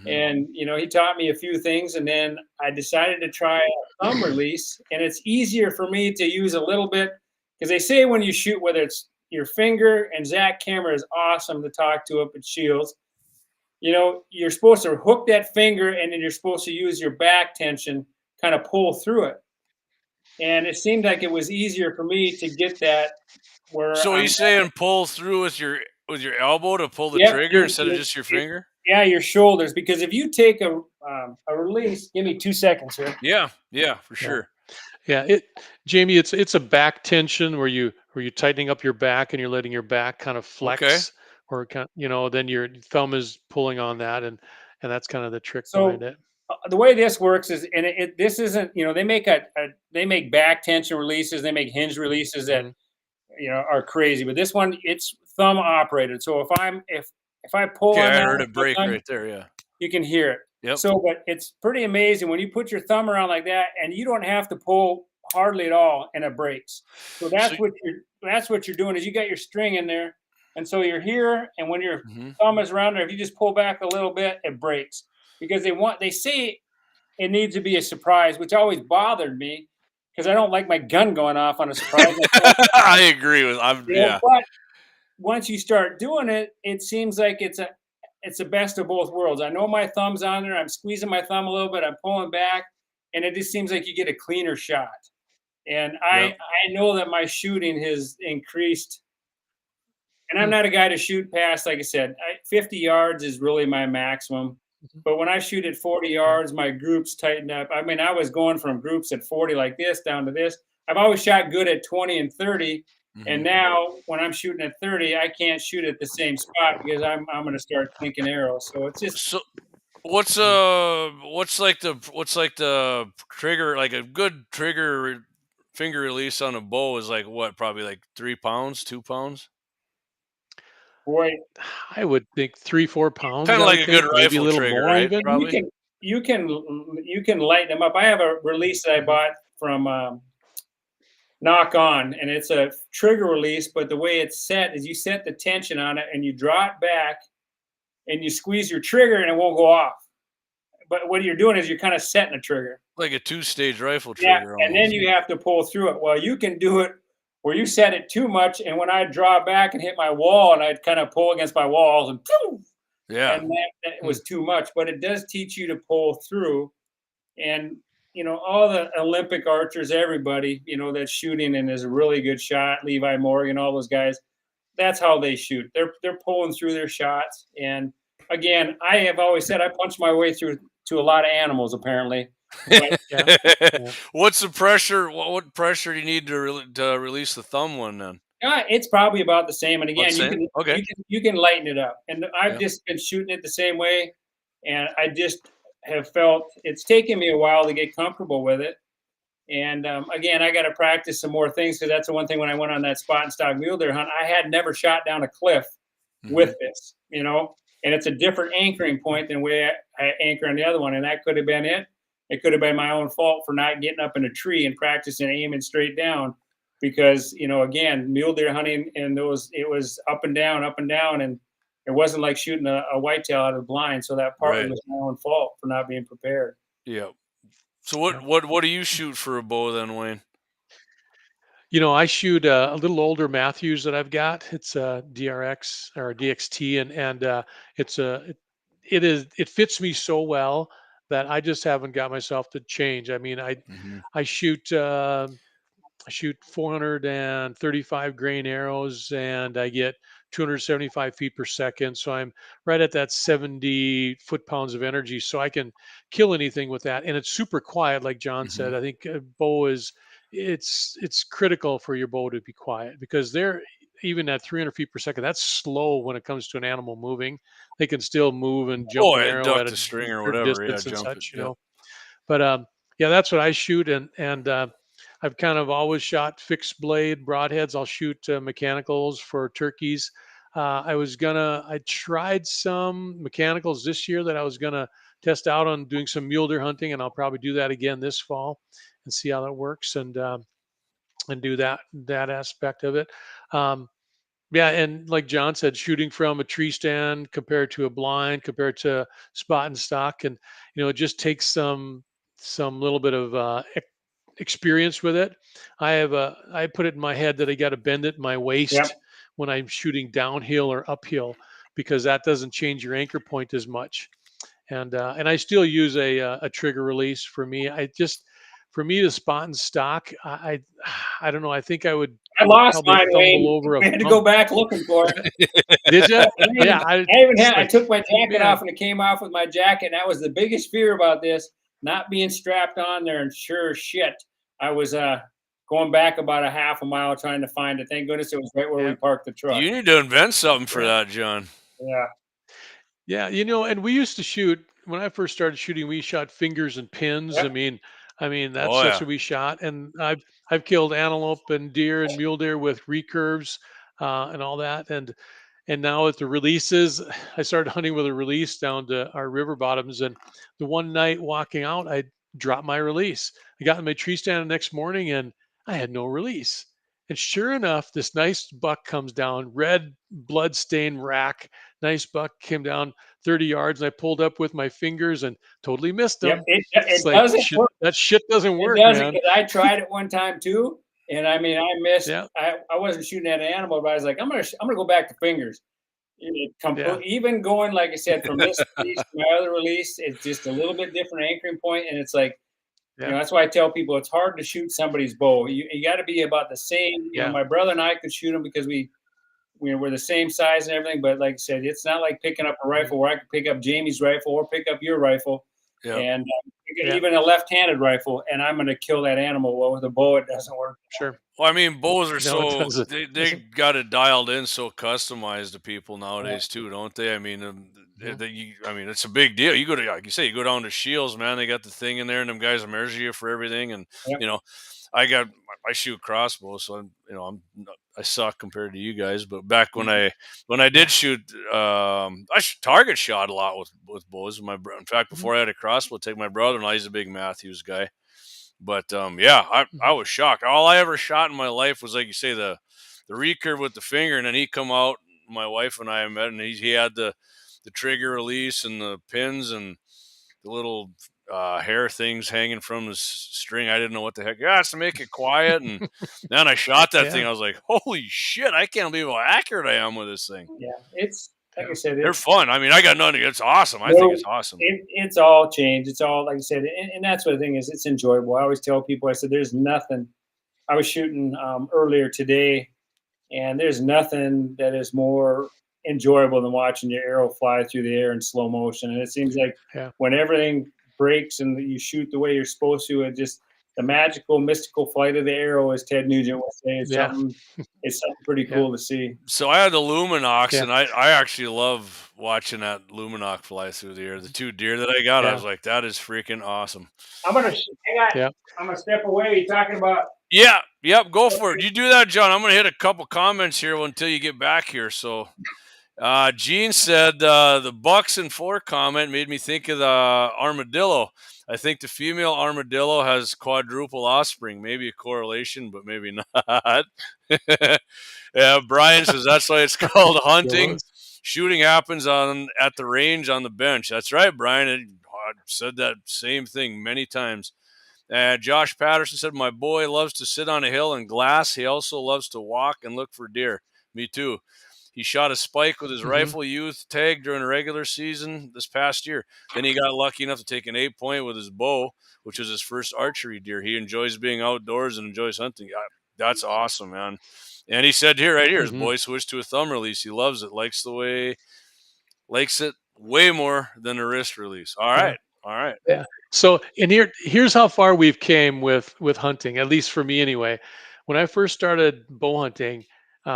And he taught me a few things, and then I decided to try a thumb release, and it's easier for me to use a little bit because they say when you shoot, whether it's your finger, and Zach Camera is awesome to talk to up at Shields. You're supposed to hook that finger, and then you're supposed to use your back tension, kind of pull through it. And it seemed like it was easier for me to get that. So he's saying pull through with your elbow to pull the Yep, trigger instead of just your finger? Yeah, your shoulders. Because if you take a release, give me 2 seconds here. Yeah, for sure. Yeah, Jamie, it's a back tension where you're tightening up your back and you're letting your back kind of flex, Okay. or then your thumb is pulling on that, and that's kind of the trick So behind it. the way this works is, and this isn't, they make back tension releases, they make hinge releases that are crazy, but this one, it's thumb operated. So if I pull Okay, on I that heard it break thumb, right there. Yeah. you can hear it. Yep. So, but it's pretty amazing when you put your thumb around like that, and you don't have to pull hardly at all, and it breaks. So that's what you're doing is you got your string in there, and so you're here, and when your thumb is around there, if you just pull back a little bit, it breaks because they say it needs to be a surprise, which always bothered me because I don't like my gun going off on a surprise. I agree with. Yeah. But once you start doing it, it seems like it's the best of both worlds. I know my thumb's on there. I'm squeezing my thumb a little bit. I'm pulling back, and it just seems like you get a cleaner shot. And Yep. I know that my shooting has increased. And I'm not a guy to shoot past, like I said, 50 yards is really my maximum. Mhm. But when I shoot at 40 Yeah. yards, my groups tighten up. I mean, I was going from groups at 40 like this down to this. I've always shot good at 20 and 30. And Mhm. now when I'm shooting at 30, I can't shoot at the same spot because I'm going to start thinking arrows. So it's just So what's like the trigger, like a good finger release on a bow is like what, probably like 3 pounds, 2 pounds? boy, I would think 3, 4 pounds. Kind I of like would a good think maybe a rifle little trigger, more right? even. you Probably. can you can you can lighten them up. I have a release that I Mhm. bought from Knock On, and it's a trigger release. But the way it's set is you set the tension on it, and you draw it back, and you squeeze your trigger, and it won't go off. But what you're doing is you're kind of setting the trigger. Like a two-stage rifle Yeah, trigger and then almost. you have to pull through it. Well, you can do it where you set it too much, and when I draw back and hit my wall, and I'd kind of pull against my walls, and poof, Yeah. and that Hmm. was too much. But it does teach you to pull through, and all the Olympic archers, everybody that's shooting and is a really good shot, Levi Morgan, all those guys. That's how they shoot. They're pulling through their shots. And again, I have always said I punch my way through to a lot of animals, apparently. But Yeah. Yeah. What's the pressure? What pressure do you need to release the thumb one then? it's probably about the same. And About the again, you same? can Okay. you can lighten it up. And I've Yeah. just been shooting it the same way, and I just have felt it's taken me a while to get comfortable with it. And again, I got to practice some more things because that's the one thing when I went on that spot and stock mule deer hunt, I had never shot down a cliff Mhm. with this. And it's a different anchoring point than where I anchor on the other one. And that could have been it. It could have been my own fault for not getting up in a tree and practicing aiming straight down because, again, mule deer hunting and it was up and down. And it wasn't like shooting a whitetail out of the blind. So that partly Right. was my own fault for not being prepared. Yeah. So Yeah. what do you shoot for a bow then, Wayne? I shoot a little older Matthews that I've got. It's a DRX or a DXT, and it's it fits me so well that I just haven't got myself to change. I mean, Mhm. I shoot I shoot 435 grain arrows and I get 275 feet per second. So I'm right at that 70 foot pounds of energy. So I can kill anything with that. And it's super quiet, like John Mhm. said. I think bow it's critical for your bow to be quiet because they're even at 300 feet per second. That's slow when it comes to an animal moving. They can still move and jump Oh, an yeah, arrow duck at a the string or certain whatever. Yeah, distance and jump it. such. Yep. But yeah, that's what I shoot, and I've kind of always shot fixed blade broadheads. I'll shoot mechanicals for turkeys. I tried some mechanicals this year that I was gonna test out on doing some mule deer hunting, and I'll probably do that again this fall and see how that works and do that aspect of it. Um, yeah, and like John said, shooting from a tree stand compared to a blind, compared to spot and stock, and it just takes some little bit of experience with it. I put it in my head that I got to bend it in my waist Yep. when I'm shooting downhill or uphill because that doesn't change your anchor point as much. And I still use a trigger release for me. For me to spot and stock, I don't know. I think I would I lost probably mine, fumble Wayne. over a We had to go bump. back looking for it. Did you? I Yeah, even it's had I like, took my jacket man, off and it came off with my jacket. And that was the biggest fear about this, not being strapped on there. And sure as shit, I was going back about a half a mile trying to find it. Thank goodness it was right where we yeah, parked the truck. You need to invent something for yeah, that, John. Yeah. yeah. And we used to shoot when I first started shooting. We shot fingers and pins. Yep. I mean Oh that's yeah. what we shot. And I've killed antelope and deer and mule deer with recurves and all that. And now at the releases, I started hunting with a release down to our river bottoms. And the one night walking out, I dropped my release. I got in my tree stand the next morning and I had no release. And sure enough, this nice buck comes down, red blood-stained rack. Nice buck came down 30 yards, and I pulled up with my fingers and totally missed Yep, him. it It's like, doesn't shit, work. that shit doesn't It work, doesn't, man. because I tried it one time too, and I mean, I missed. Yeah, I wasn't shooting at an animal, but I was like, I'm gonna go back to fingers. yeah, Even going, like I said, from this release to my other release, it's just a little bit different anchoring point, and it's like, yeah, that's why I tell people it's hard to shoot somebody's bow. You got to be about the same. yeah. My brother and I could shoot them because we're the same size and everything. But like I said, it's not like picking up a Mhm. rifle where I could pick up Jamie's rifle or pick up your rifle, Yeah. and Yeah, even a left-handed rifle, and I'm going to kill that animal. Well, with a bow, it doesn't work. sure. Well, I mean, bows are No, it so doesn't. they Doesn't. got it dialed in, so customized to people Yeah. nowadays too, don't they? I mean, Mhm. I mean, it's a big deal. You go to, like you say, you go down to Shields, man. They got the thing in there, and them guys measure you for everything. And Yep. you know, I shoot crossbow, so I suck compared to you guys. But back when I did shoot, target shot a lot with bows. In fact, Mhm. before I had a crossbow, take my brother-in-law. He's a big Matthews guy. But yeah, I Mhm. was shocked. All I ever shot in my life was, like you say, the recurve with the finger, and then he come out. My wife and I met, and he had the trigger release and the pins and the little hair things hanging from the string. I didn't know what the heck. Yeah, it's to make it quiet. And then I shot that thing. Yeah, I was like, holy shit! I can't believe how accurate I am with this thing. Yeah, it's like I yeah, said, They're fun. I mean, I got nothing. It's awesome. I think no, it's awesome. it's all changed. It's all, like I said, and that's what the thing is. It's enjoyable. I always tell people, I said, there's nothing. I was shooting earlier today, and there's nothing that is more enjoyable than watching your arrow fly through the air in slow motion. And it seems like yeah, when everything breaks and you shoot the way you're supposed to, it just the magical, mystical flight of the arrow, as Ted Nugent would say, is yeah, something. It's something pretty yeah, cool to see. So I had the Luminox, yeah, and I actually love watching that Luminox fly through the air. The two deer that I got, I was yeah, like, that is freaking awesome. yeah. I'm gonna step away. You're talking about. Yeah, yep, go for it. You do that, John. I'm gonna hit a couple comments here until you get back here. So Gene said the Bucks and 4 comment made me think of the armadillo. I think the female armadillo has quadruple offspring. Maybe a correlation, but maybe not. Yeah, Brian says that's why it's called There hunting. was. Shooting happens at the range on the bench. That's right, Brian. I said that same thing many times. Josh Patterson said, my boy loves to sit on a hill and glass. He also loves to walk and look for deer. Me too. He shot a spike with his Mhm. rifle youth tag during a regular season this past year. Then he got lucky enough to take an 8-point with his bow, which was his first archery deer. He enjoys being outdoors and enjoys hunting. That's awesome, man. And he said right here, his Mhm. boy switched to a thumb release. He loves it. Likes it way more than a wrist release. All Yeah. right. All right. Yeah. So, and here's how far we've came with hunting, at least for me anyway. When I first started bow hunting,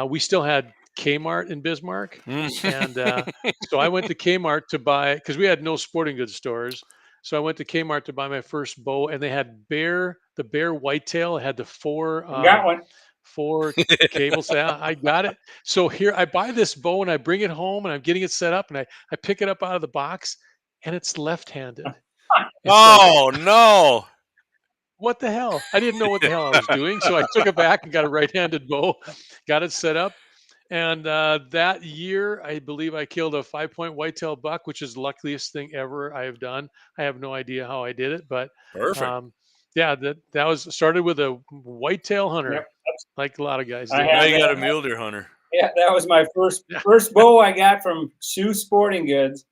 we still had Kmart in Bismarck, and so I went to Kmart to buy, because we had no sporting goods stores. So I went to Kmart to buy my first bow, and they had the bear whitetail. It had the Got one. four cables. Yeah, I got it. So here I buy this bow and I bring it home and I'm getting it set up and I pick it up out of the box and it's left-handed. It's like, Oh no. what the hell? I didn't know what the hell I was doing. So I took it back and got a right-handed bow, got it set up. And that year, I believe I killed a 5-point whitetail buck, which is the luckiest thing ever I have done. I have no idea how I did it, but Perfect. yeah, that was started with a whitetail hunter, Yep. like a lot of guys I do. Now have you got a that. mule deer hunter. Yeah, that was my first Yeah. bow I got from Sioux Sporting Goods.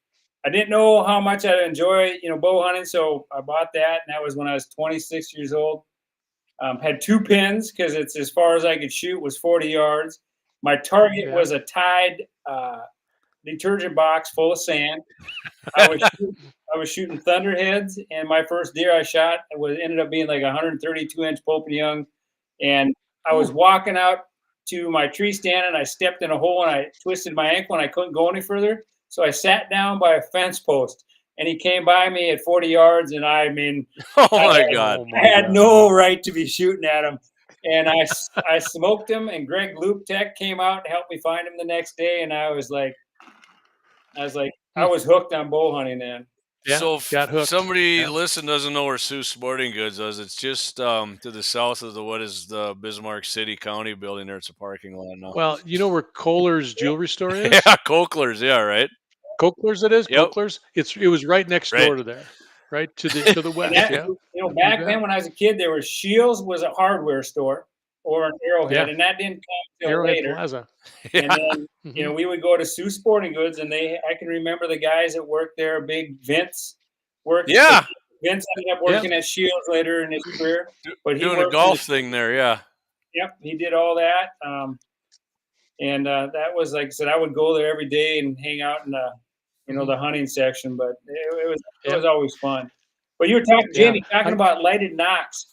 I didn't know how much I'd enjoy, bow hunting, so I bought that, and that was when I was 26 years old. Had 2 pins because it's as far as I could shoot was 40 yards. My target Yeah. was a Tide detergent box full of sand. I was shooting thunderheads, and my first deer I shot ended up being like a 132-inch Pope and Young, and I was Ooh. walking out to my tree stand, and I stepped in a hole, and I twisted my ankle, and I couldn't go any further. So I sat down by a fence post, and he came by me at 40 yards, and I mean, Oh I my had, God. Oh I my had God. no right to be shooting at him. And I smoked him, and Greg Loop Tech came out and helped me find him the next day, and I was like, I Hmm. was hooked on bow hunting then. Yeah, So if got hooked. somebody Yeah. listen doesn't know where Sioux Sporting Goods is, it's just to the south of what is the Bismarck City County building there. It's a parking lot now. Well, you know where Kohler's jewelry store is? Yeah, Cochler's, yeah, right. Kochler's it is? Yep. Kochler's? It was right next Right. door to there, right to the And west, that, yeah. back bet. then when I was a kid, there was Shields was a hardware store or an Arrowhead, Yeah. and that didn't come till Arrowhead later. Plaza. Yeah. And then, Mhm. we would go to Sioux Sporting Goods, and I can remember the guys that worked there, big Vince worked. Yeah. Vince ended up working at Shields later in his career, but he Doing a worked golf thing there, yeah. Yep, he did all that. And that was, like I said, I would go there every day and hang out in the, the hunting section, but it was always fun. But you were talking, Jamie, talking about lighted knocks.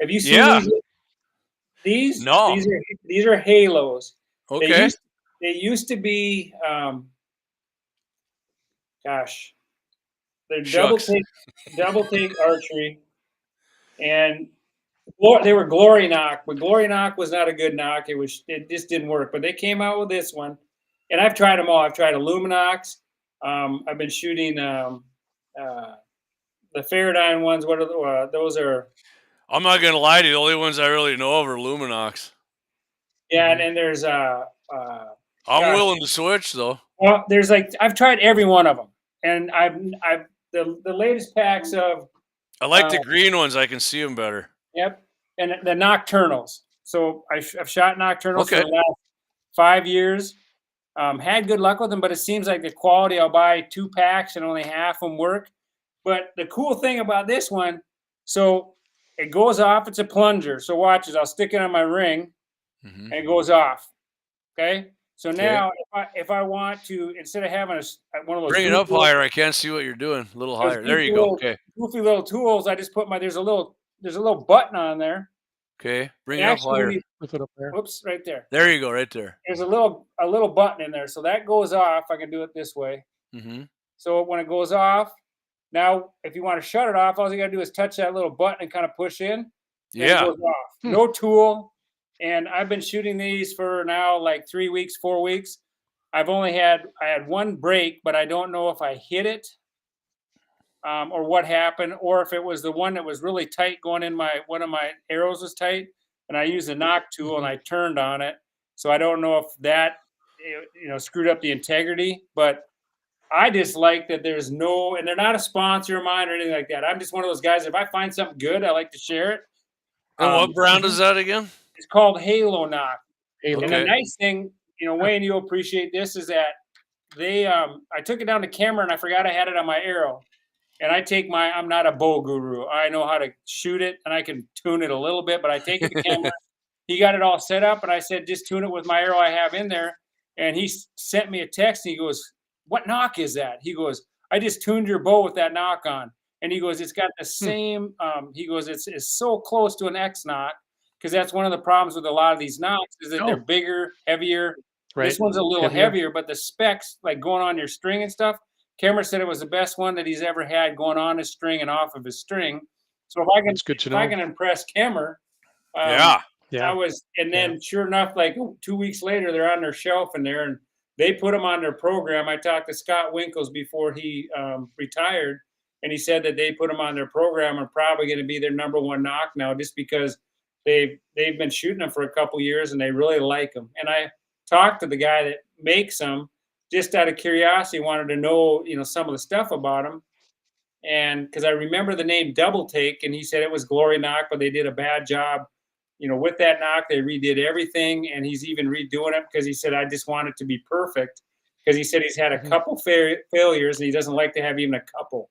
Have you seen these? No. These are halos. Okay. They used to be, they're double take archery, and they were glory knock, but glory knock was not a good knock. It just didn't work. But they came out with this one, and I've tried them all. I've tried Illuminox. I've been shooting the Faraday ones. What are those? Are I'm not gonna lie to you. The only ones I really know of are Luminox. yeah, and then there's I'm willing to switch though. well, there's I've tried every one of them, and I've the latest packs of. I like the green ones. I can see them better. Yep, and the nocturnals. So I've shot nocturnals for the last 5 years. Had good luck with them, but it seems like the quality. I'll buy 2 packs and only half of them work. But the cool thing about this one, so it goes off. It's a plunger. So watch this. I'll stick it on my ring, and it goes off. Okay. So now, if I want to, instead of having one of those, bring it up higher. I can't see what you're doing. A little higher. There you go. Okay. Goofy little tools. I just put there's a little button on there. Okay. Bring it up higher. Lift it up there. Whoops, right there. There you go. Right there. There's a little button in there, so that goes off. I can do it this way. So when it goes off, now if you want to shut it off, all you gotta do is touch that little button and kind of push in. Yeah. It goes off. No tool. And I've been shooting these for now like 3 weeks, 4 weeks. I had one break, but I don't know if I hit it or what happened, or if it was the one that was really tight going in one of my arrows was tight, and I used a knock tool and I turned on it. So I don't know if that screwed up the integrity, but I just like that there's and they're not a sponsor of mine or anything like that. I'm just one of those guys. If I find something good, I like to share it. And what brand is that again? It's called Halo Knock. Halo. And the nice thing, Wayne, you'll appreciate this, is that I took it down to camera and I forgot I had it on my arrow. And I'm not a bow guru. I know how to shoot it and I can tune it a little bit, but I take it to camera. He got it all set up and I said, just tune it with my arrow I have in there. And he sent me a text and he goes, "What knock is that?" He goes, "I just tuned your bow with that knock on." And he goes, "It's got the same," he goes, it's so close to an X knock. Because that's one of the problems with a lot of these knocks is that they're bigger, heavier. Right. This one's a little heavier, but the specs, like going on your string and stuff, Cameron said it was the best one that he's ever had going on his string and off of his string. So if I can impress Cameron, I was, and then sure enough, like 2 weeks later, they're on their shelf in there, and they put them on their program. I talked to Scott Winkles before he retired, and he said that they put them on their program and probably going to be their number one knock now, just because they've been shooting them for a couple years and they really like them. And I talked to the guy that makes them just out of curiosity, wanted to know, some of the stuff about them. And because I remember the name Double Take, and he said it was Glory Knock, but they did a bad job, with that knock. They redid everything, and he's even redoing it because he said, I just want it to be perfect, because he said he's had a couple failures and he doesn't like to have even a couple.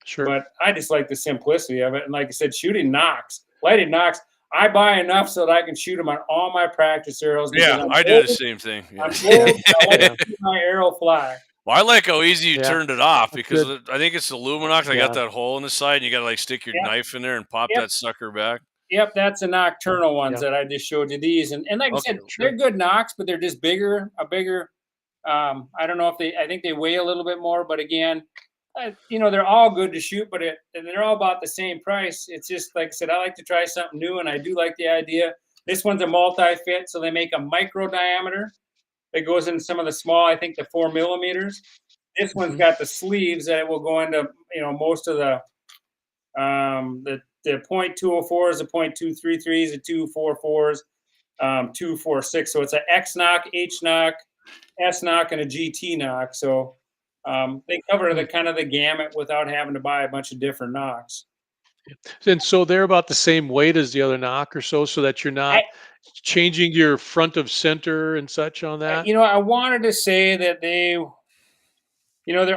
Sure. But I just like the simplicity of it. And like I said, shooting knocks, lighted knocks, I buy enough so that I can shoot them on all my practice arrows. Yeah, I do the same thing. Yeah. I'm old, I like to see my arrow fly. Well, I like how easy you turned it off, because I think it's the Luminox. I got that hole in the side, and you got to stick your knife in there and pop that sucker back. Yep, that's the nocturnal ones that I just showed you. These and like I said, they're good knocks, but they're just bigger. I don't know if I think they weigh a little bit more, but again, they're all good to shoot, but they're all about the same price. It's just like I said, I like to try something new, and I do like the idea. This one's a multi-fit, so they make a micro diameter that goes in some of the small, I think the 4 millimeters. This one's got the sleeves that will go into, most of the .204s, the .233s, the 244s, 246. So it's an X knock, H knock, S knock, and a GT knock. So they cover the kind of the gamut without having to buy a bunch of different knocks. And so they're about the same weight as the other knock or so that you're not I, changing your front of center and such on that. I wanted to say that they're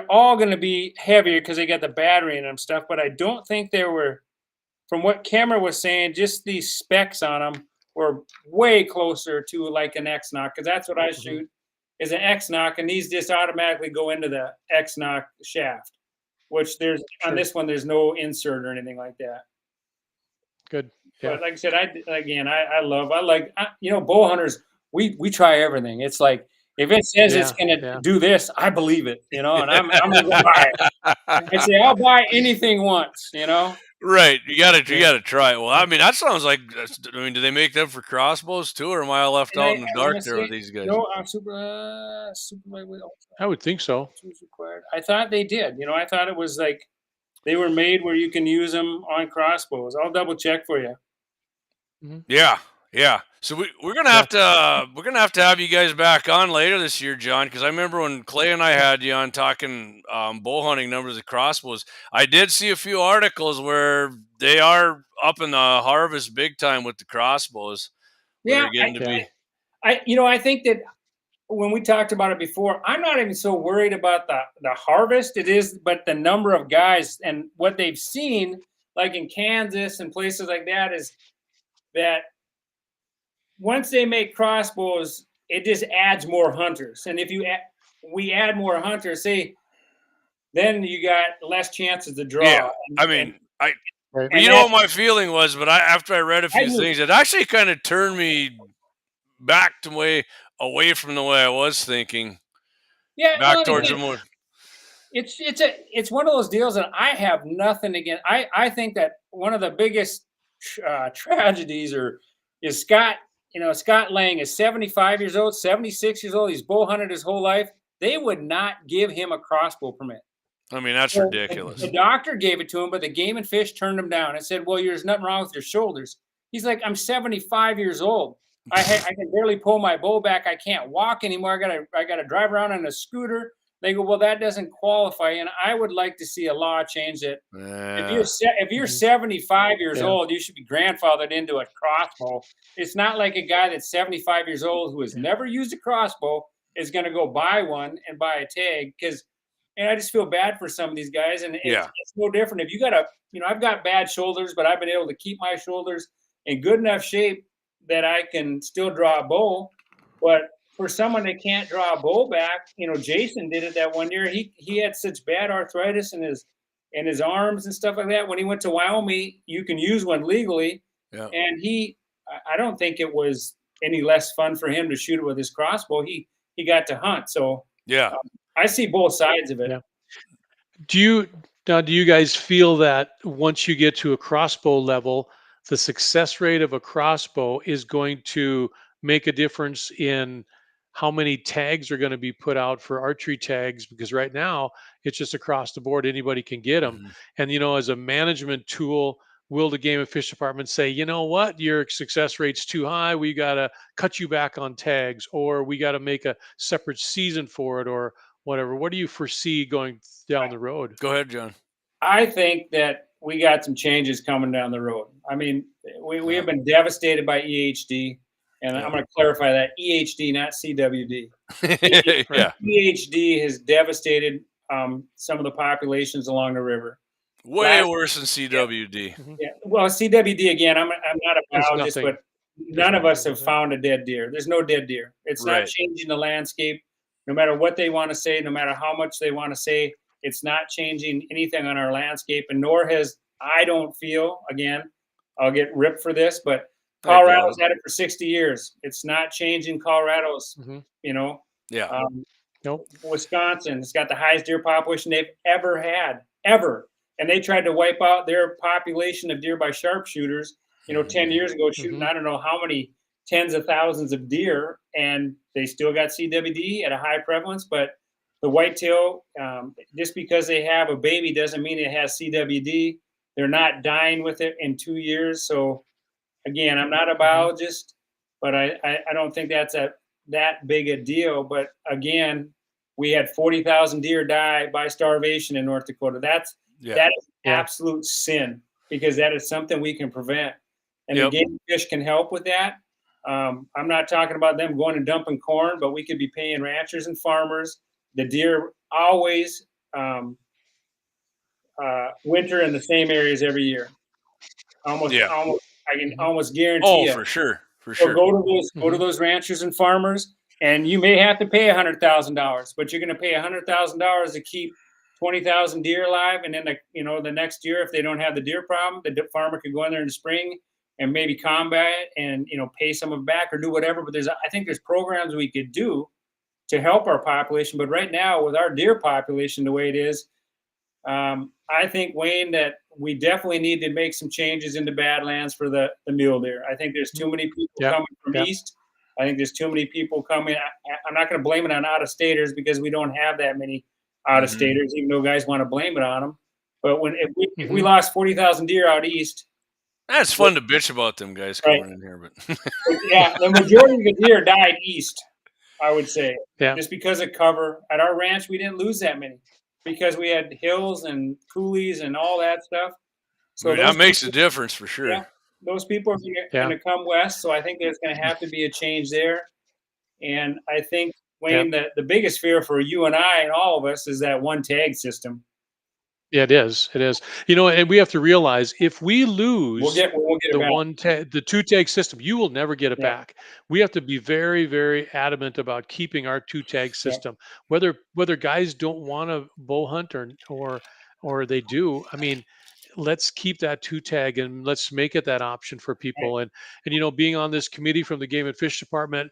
all going to be heavier because they got the battery in them stuff, but I don't think they were, from what Cameron was saying, just these specs on them were way closer to like an X knock, because that's what I shoot is an X knock, and these just automatically go into the X knock shaft, which there's on this one, there's no insert or anything like that. Good. Yeah. But like I said, I like bow hunters, we try everything. It's like, if it says it's going to do this, I believe it, and I'm going to buy it. I say, I'll buy anything once, Right. You gotta try it. Well, I mean, that sounds like, do they make them for crossbows too, or am I left out in the dark there with these guys? No, I'm super lightweight. I would think so. Required. I thought they did. I thought it was like they were made where you can use them on crossbows. I'll double check for you. Yeah. So we're gonna have to have you guys back on later this year, John, because I remember when Clay and I had you on talking bow hunting numbers of crossbows. I did see a few articles where they are up in the harvest big time with the crossbows. Yeah, I think that when we talked about it before, I'm not even so worried about the harvest. It is, but the number of guys and what they've seen, like in Kansas and places like that, is that once they make crossbows, it just adds more hunters. And if we add more hunters, then you got less chances to draw. Yeah, you know what my feeling was, but after I read a few things, it actually kind of turned me back to away from the way I was thinking. Yeah, back towards the more. It's one of those deals that I have nothing against. I think that one of the biggest tragedies is Scott. Scott Lang is 75 years old, 76 years old. He's bow hunted his whole life. They would not give him a crossbow permit. I mean, that's ridiculous. The doctor gave it to him, but the Game and Fish turned him down and said, well, there's nothing wrong with your shoulders. He's like, I'm 75 years old. I can barely pull my bow back. I can't walk anymore. I gotta drive around on a scooter. They go, well, that doesn't qualify. And I would like to see a law change that if you're 75 years old, you should be grandfathered into a crossbow. It's not like a guy that's 75 years old who has never used a crossbow is going to go buy one and buy a tag. And I just feel bad for some of these guys. And it's no different. If you got I've got bad shoulders, but I've been able to keep my shoulders in good enough shape that I can still draw a bow. But for someone that can't draw a bow back, Jason did it that one year. He had such bad arthritis in his arms and stuff like that. When he went to Wyoming, you can use one legally. Yeah. And I don't think it was any less fun for him to shoot it with his crossbow. He got to hunt. So I see both sides of it. Yeah. Do you guys feel that once you get to a crossbow level, the success rate of a crossbow is going to make a difference in how many tags are going to be put out for archery tags? Because right now it's just across the board. Anybody can get them. And, as a management tool, will the Game and Fish Department say, you know what, your success rate's too high. We got to cut you back on tags, or we got to make a separate season for it, or whatever. What do you foresee going down the road? Go ahead, John. I think that we got some changes coming down the road. I mean, we have been devastated by EHD. And I'm going to clarify that EHD, not CWD. EHD has devastated some of the populations along the river. Way worse than CWD. Yeah. Well, CWD, again, I'm not a biologist, but none of us have found a dead deer. There's no dead deer. It's not changing the landscape. No matter what they want to say, no matter how much they want to say, it's not changing anything on our landscape. And nor has, I don't feel, again, I'll get ripped for this, but Colorado's had it for 60 years. It's not changing Colorado's, Nope. Wisconsin, it's got the highest deer population they've ever had, ever. And they tried to wipe out their population of deer by sharpshooters, 10 years ago, shooting I don't know how many tens of thousands of deer, and they still got CWD at a high prevalence. But the whitetail, just because they have a baby doesn't mean it has CWD. They're not dying with it in 2 years. So again, I'm not a Hmm. biologist, but I don't think that's that big a deal. But again, we had 40,000 deer die by starvation in North Dakota. Yeah. That is Yeah. absolute sin, because that is something we can prevent, and the Yep. game and fish can help with that. I'm not talking about them going and dumping corn, but we could be paying ranchers and farmers. The deer always winter in the same areas every year. Yeah. I can Hmm. almost guarantee Oh, you. for sure. For So sure. go to Hmm. those ranchers and farmers, and you may have to pay $100,000, but you're going to pay $100,000 to keep 20,000 deer alive, and then the next year, if they don't have the deer problem, the farmer could go in there in the spring and maybe combat it, and pay some of it back or do whatever. But I think there's programs we could do to help our population. But right now, with our deer population the way it is, I think, Wayne, that we definitely need to make some changes in the Badlands for the mule deer. I think there's too many people Yeah. coming from Yeah. east. I think there's too many people coming. I'm not going to blame it on out of staters, because we don't have that many out of Hmm. staters, even though guys want to blame it on them. But if we Hmm. lost 40,000 deer out east, That's fun to bitch about them guys right? coming in here, but Yeah, the majority of the deer died east, I would say, Yeah. just because of cover. At our ranch, we didn't lose that many because we had hills and coulees and all that stuff. I So mean, that those makes a people, difference for yeah, sure. those people are going Yeah. to come west. So I think there's going to have to be a change there. And I think, Yeah. Wayne, that the biggest fear for you and I and all of us is that one tag system. Yeah, it is. It is. And we have to realize if we lose We'll get it back. the two tag system, you will never get it Yeah, back. We have to be very, very adamant about keeping our two tag yeah, system. Whether guys don't want to bow hunt or they do. I mean, let's keep that two tag and let's make it that option for right. people. And being on this committee from the Game and Fish Department,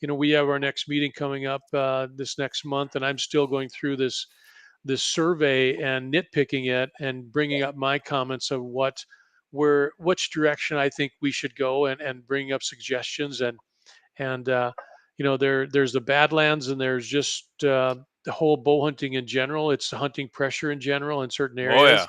we have our next meeting coming up this next month, and I'm still going through this survey and nitpicking it and bringing up my comments of which direction I think we should go, and bringing up suggestions. And there's the Badlands, and there's just the whole bow hunting in general. It's the hunting pressure in general in certain Oh areas, yeah.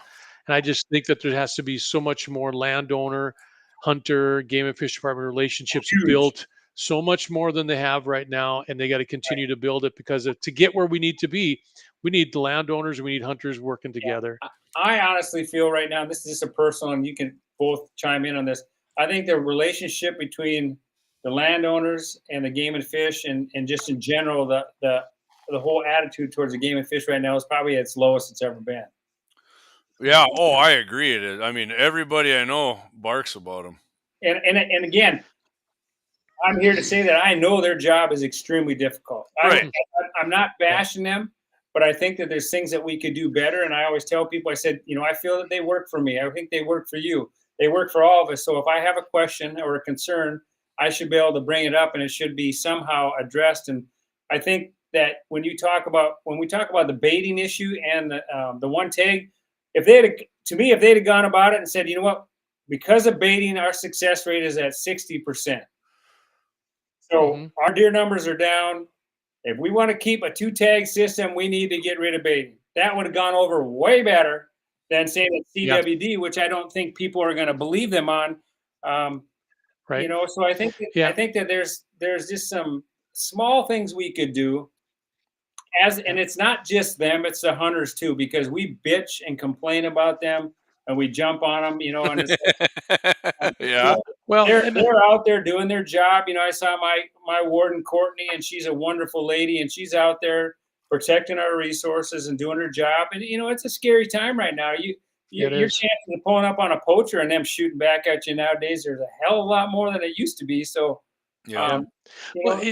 and I just think that there has to be so much more landowner, hunter, game and fish department relationships Huge. built, so much more than they have right now, and they got to continue to build it, because to get where we need to be, we need the landowners, we need hunters working Yeah. together. I honestly feel right now, this is just a personal, and you can both chime in on this. I think the relationship between the landowners and the game and fish, and just in general, the whole attitude towards the game and fish right now is probably at its lowest it's ever been. Yeah. Oh, I agree. It is. I mean, everybody I know barks about them. And again, I'm here to say that I know their job is extremely difficult. Right. I'm not Yeah. bashing them, but I think that there's things that we could do better. And I always tell people, I said, I feel that they work for me. I think they work for you. They work for all of us. So if I have a question or a concern, I should be able to bring it up, and it should be somehow addressed. And I think that when we talk about the baiting issue and the one tag, if they'd have gone about it and said, you know what, because of baiting, our success rate is at 60%. So Hmm. our deer numbers are down. If we want to keep a two tag system, we need to get rid of baiting. That would have gone over way better than saying that Yeah. CWD, which I don't think people are going to believe them on. Um, Right. so I Yeah. think that there's just some small things we could do, and it's not just them, it's the hunters too, because we bitch and complain about them and we jump on them, and it's Yeah. Well, they're out there doing their job. I saw my warden Courtney, and she's a wonderful lady, and she's out there protecting our resources and doing her job. And it's a scary time right now. it Your is. chances of pulling up on a poacher and them shooting back at you nowadays, there's a hell of a lot more than it used to be. So, Yeah. Yeah. um, you Well,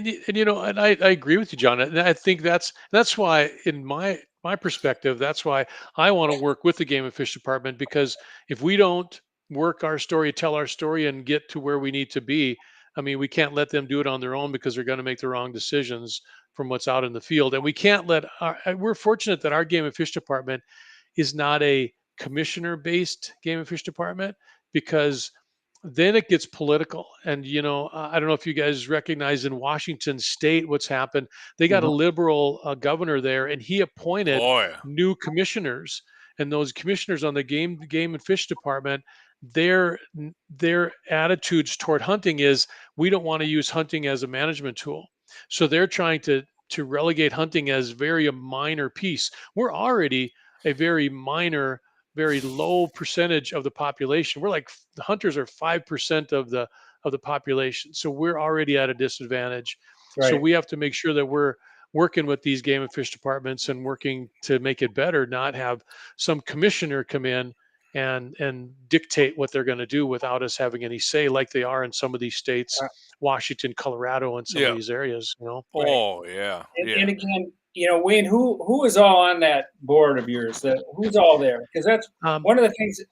know, and I agree with you, John. And I think that's why, in my perspective, that's why I want to work with the Game and Fish Department, because if we don't work our story, tell our story, and get to where we need to be, I mean, we can't let them do it on their own, because they're going to make the wrong decisions from what's out in the field. And we can't let we're fortunate that our Game and Fish Department is not a commissioner based Game and Fish Department, because then it gets political. And, I don't know if you guys recognize in Washington state what's happened. They got a Mhm. liberal governor there, and he appointed Oh yeah. new commissioners. And those commissioners on the game and fish department, their attitudes toward hunting is, we don't want to use hunting as a management tool. So they're trying to relegate hunting as very a minor piece. We're already a very minor, very low percentage of the population. We're like, the hunters are 5% of the population. So we're already at a disadvantage. So Right. we have to make sure that we're working with these game and fish departments and working to make it better, not have some commissioner come in and dictate what they're going to do without us having any say, like they are in some of these states, Uh, Washington, Colorado, and some of Yeah. these areas. right. Oh yeah. And Yeah. again, Wayne, who is all on that board of yours? Who's all there? Because that's Um, one of the things.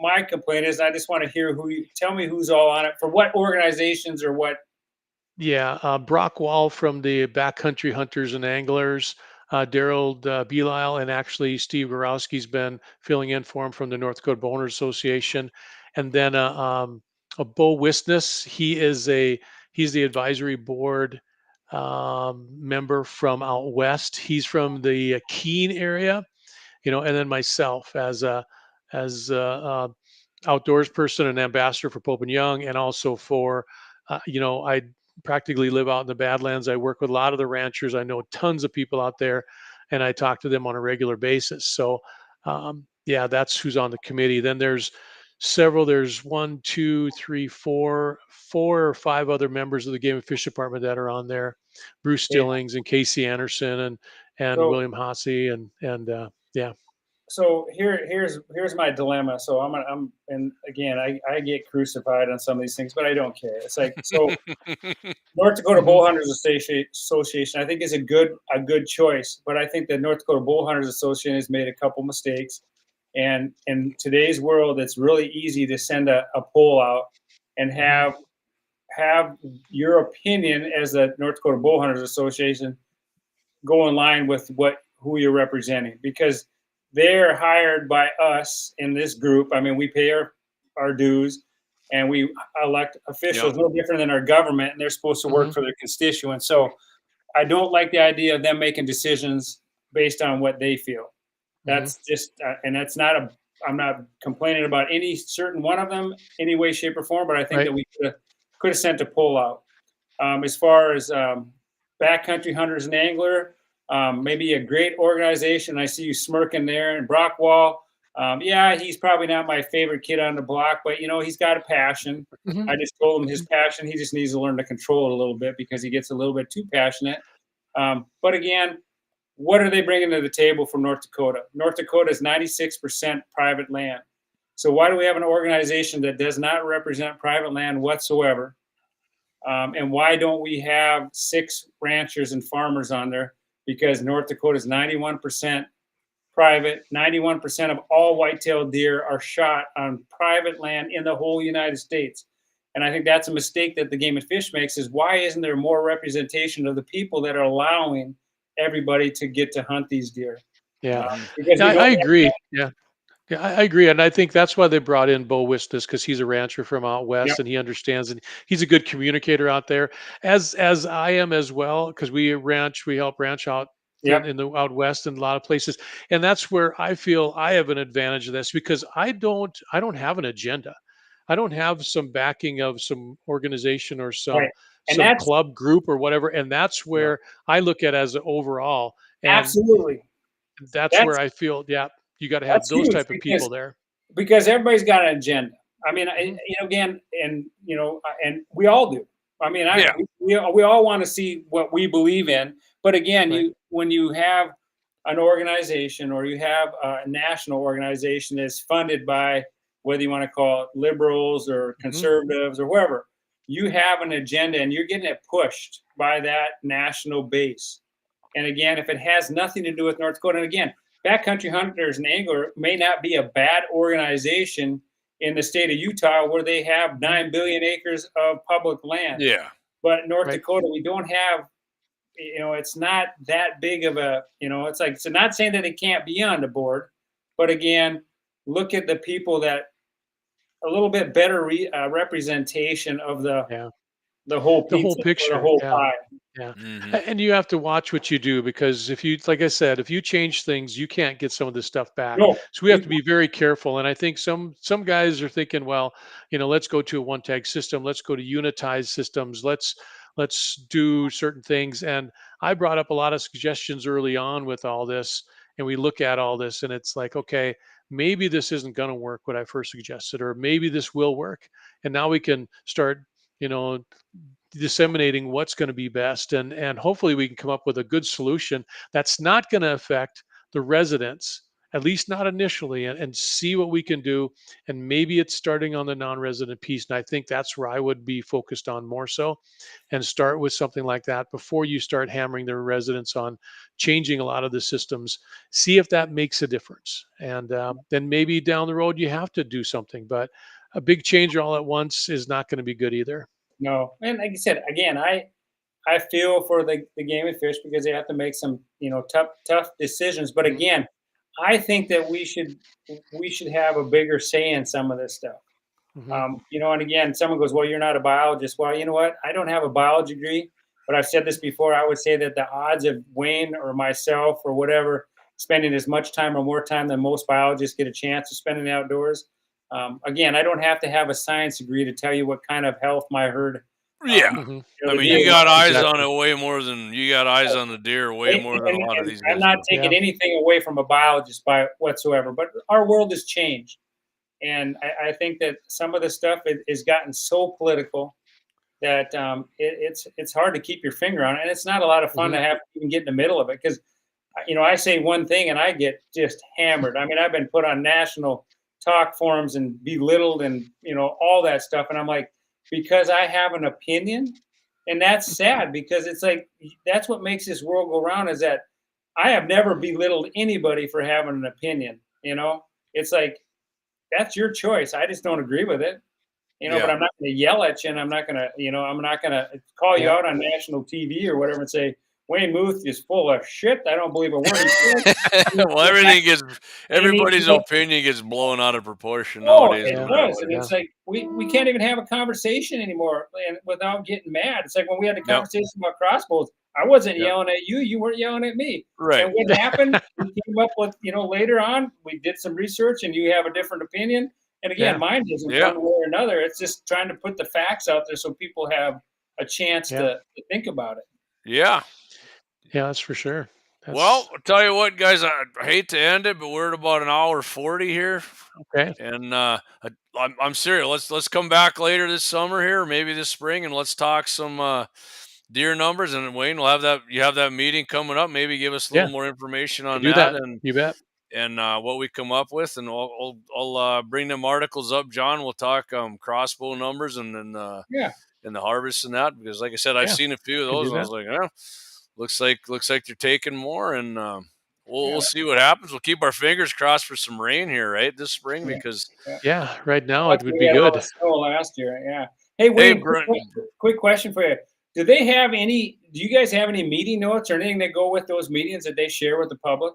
My complaint is, I just want to hear who you tell me who's all on it for what organizations or what. Yeah, Brock Wall from the Backcountry Hunters and Anglers, Daryl Belisle, and actually Steve Gorowski's been filling in for him from the North Dakota Bowners Association, and then a Bo Wisness. He's the advisory board member from out west. He's from the Keene area, and then myself as outdoors person and ambassador for Pope and Young, and also for, I practically live out in the Badlands. I work with a lot of the ranchers. I know tons of people out there, and I talk to them on a regular basis. So, yeah, that's who's on the committee. Then there's several. There's one, two, three, four or five other members of the Game and Fish Department that are on there. Bruce Yeah. Stillings and Casey Anderson and So William Hasse and yeah. here's my dilemma. So and again, I get crucified on some of these things, but I don't care. It's like, so North Dakota Mhm. Bull Hunters Association, I think, is a good choice, but I think the North Dakota Bull Hunters Association has made a couple mistakes, and in today's world, it's really easy to send a poll out and Mhm. have your opinion as the North Dakota Bull Hunters Association go in line with who you're representing, because they're hired by us in this group. I mean, we pay our dues and we elect Yeah. officials, no different than our government, and they're supposed to work Mhm. for their constituents. So I don't like the idea of them making decisions based on what they feel. Mhm. That's just, and that's not I'm not complaining about any certain one of them, any way, shape, or form, but I think Right. that we could have sent a poll out. As far as backcountry hunters and angler, maybe a great organization. I see you smirking there. And Brockwall, yeah, he's probably not my favorite kid on the block, but he's got a passion. Mhm. I just told him his Mhm. passion. He just needs to learn to control it a little bit because he gets a little bit too passionate. But again, what are they bringing to the table from North Dakota? North Dakota is 96% private land. So why do we have an organization that does not represent private land whatsoever? And why don't we have 6 ranchers and farmers on there? Because North Dakota is 91% private. 91% of all white-tailed deer are shot on private land in the whole United States. And I think that's a mistake that the Game and Fish makes, is why isn't there more representation of the people that are allowing everybody to get to hunt these deer? Yeah. Because Yeah, we I don't. agree. Yeah. Yeah, I agree, and I think that's why they brought in Bo Wistus, because he's a rancher from out Yep, west, and he understands, and he's a good communicator out there, as I am as well, because we help ranch out yep, in the out west in a lot of places, and that's where I feel I have an advantage of this, because I don't have an agenda. I don't have some backing of some organization or right. And some that's club group or whatever, and that's Yeah. where I look at as an overall, and absolutely, that's where that's I feel, yeah, you got to have that's those huge, type of people there. because everybody's got an agenda. I mean, Mhm. again, and and we all do. I mean, Yeah. we all want to see what we believe in, but again, Right. when you have an organization, or you have a national organization that's funded by, whether you want to call it liberals or Mhm. conservatives or whoever, you have an agenda and you're getting it pushed by that national base. And again, if it has nothing to do with North Dakota, and again, Backcountry Hunters and Angler may not be a bad organization in the state of Utah, where they have Mhm. 9 billion acres of public land. Yeah. But North Right. Dakota, we don't have, it's not that big of a, it's like, so not saying that it can't be on the board, but again, look at the people that a little bit better representation of Yeah. the whole The whole pizza or the picture. whole Yeah. pie. Yeah. Hmm. And you have to watch what you do, because if you, like I said, if you change things, you can't get some of this stuff back. No, So we have to be very careful. And I think some guys are thinking, well, let's go to a one tag system, let's go to unitized systems, let's do certain things. And I brought up a lot of suggestions early on with all this, and we look at all this, and it's like, okay, maybe this isn't going to work what I first suggested, or maybe this will work. And now we can start, you know, disseminating what's going to be best, and hopefully we can come up with a good solution that's not going to affect the residents, at least not initially, and see what we can do. And maybe it's starting on the non-resident piece, and I think that's where I would be focused on more so, and start with something like that before you start hammering the residents on changing a lot of the systems. See if that makes a difference, and then maybe down the road you have to do something. But a big change all at once is not going to be good either. no. And like I said, again, I feel for the game and fish because they have to make some, tough decisions. But Mhm. again, I think that we should have a bigger say in some of this stuff. Mhm. And again, someone goes, "Well, you're not a biologist." Well, you know what? I don't have a biology degree, but I've said this before. I would say that the odds of Wayne or myself or whatever spending as much time or more time than most biologists get a chance to spend in the outdoors. Again, I don't have to have a science degree to tell you what kind of health my herd. Yeah. Mhm. I The mean, deer you got eyes on Exactly. it way more than you got eyes on the deer way more than a lot of and these I'm guys not do. Yeah. taking anything away from a biologist by whatsoever, but our world has changed. And I think that some of the stuff has gotten so political that it's hard to keep your finger on it. And it's not a lot of fun Mhm. to have to even get in the middle of it because, I say one thing and I get just hammered. I mean, I've been put on national talk forums and belittled and, all that stuff. And I'm like, because I have an opinion. And that's sad because it's like, that's what makes this world go round is that I have never belittled anybody for having an opinion. It's like, that's your choice. I just don't agree with it, but Yeah. I'm not going to yell at you and I'm not going to call you Yeah. out on national TV or whatever and say, Wayne Muth is full of shit. I don't believe a word he says. Well, He needs to everybody's go, opinion gets blown out of proportion oh, nowadays, it no Yeah. matter does. what And it Yeah. it's is. like, we can't even have a conversation anymore and without getting mad. It's like when we had the Yep. conversation about crossbows, I wasn't Yep. yelling at you. You weren't yelling at me. Right. And what happened, we came up with, later on, we did some research and you have a different opinion. And again, Yeah. mine isn't Yeah. one way or another. It's just trying to put the facts out there so people have a chance Yeah. to think about it. Yeah. Yeah, that's for sure. Well, That's I'll tell you what, guys, I hate to end it, but we're at about an hour 40 here. okay. And I'm serious. Let's come back later this summer here, or maybe this spring, and let's talk some deer numbers. And Wayne, we'll have that. You have that meeting coming up. Maybe give us a little Yeah, more information can on do that, that. You bet. and what we come up with, and I'll bring them articles up, John. We'll talk crossbow numbers and then Yeah. and the harvest and that, because like I said, I've Yeah, seen a few of can those, do and I that. was like, yeah, looks like they're taking more, and we'll Yeah. see what happens. We'll keep our fingers crossed for some rain here, right, this spring, Yeah. because Yeah. Yeah, right now it Luckily, would we be had all the good. snow last year. Yeah. Hey, hey, Wayne, Brent, quick question for you. Do you guys have any meeting notes or anything that go with those meetings that they share with the public?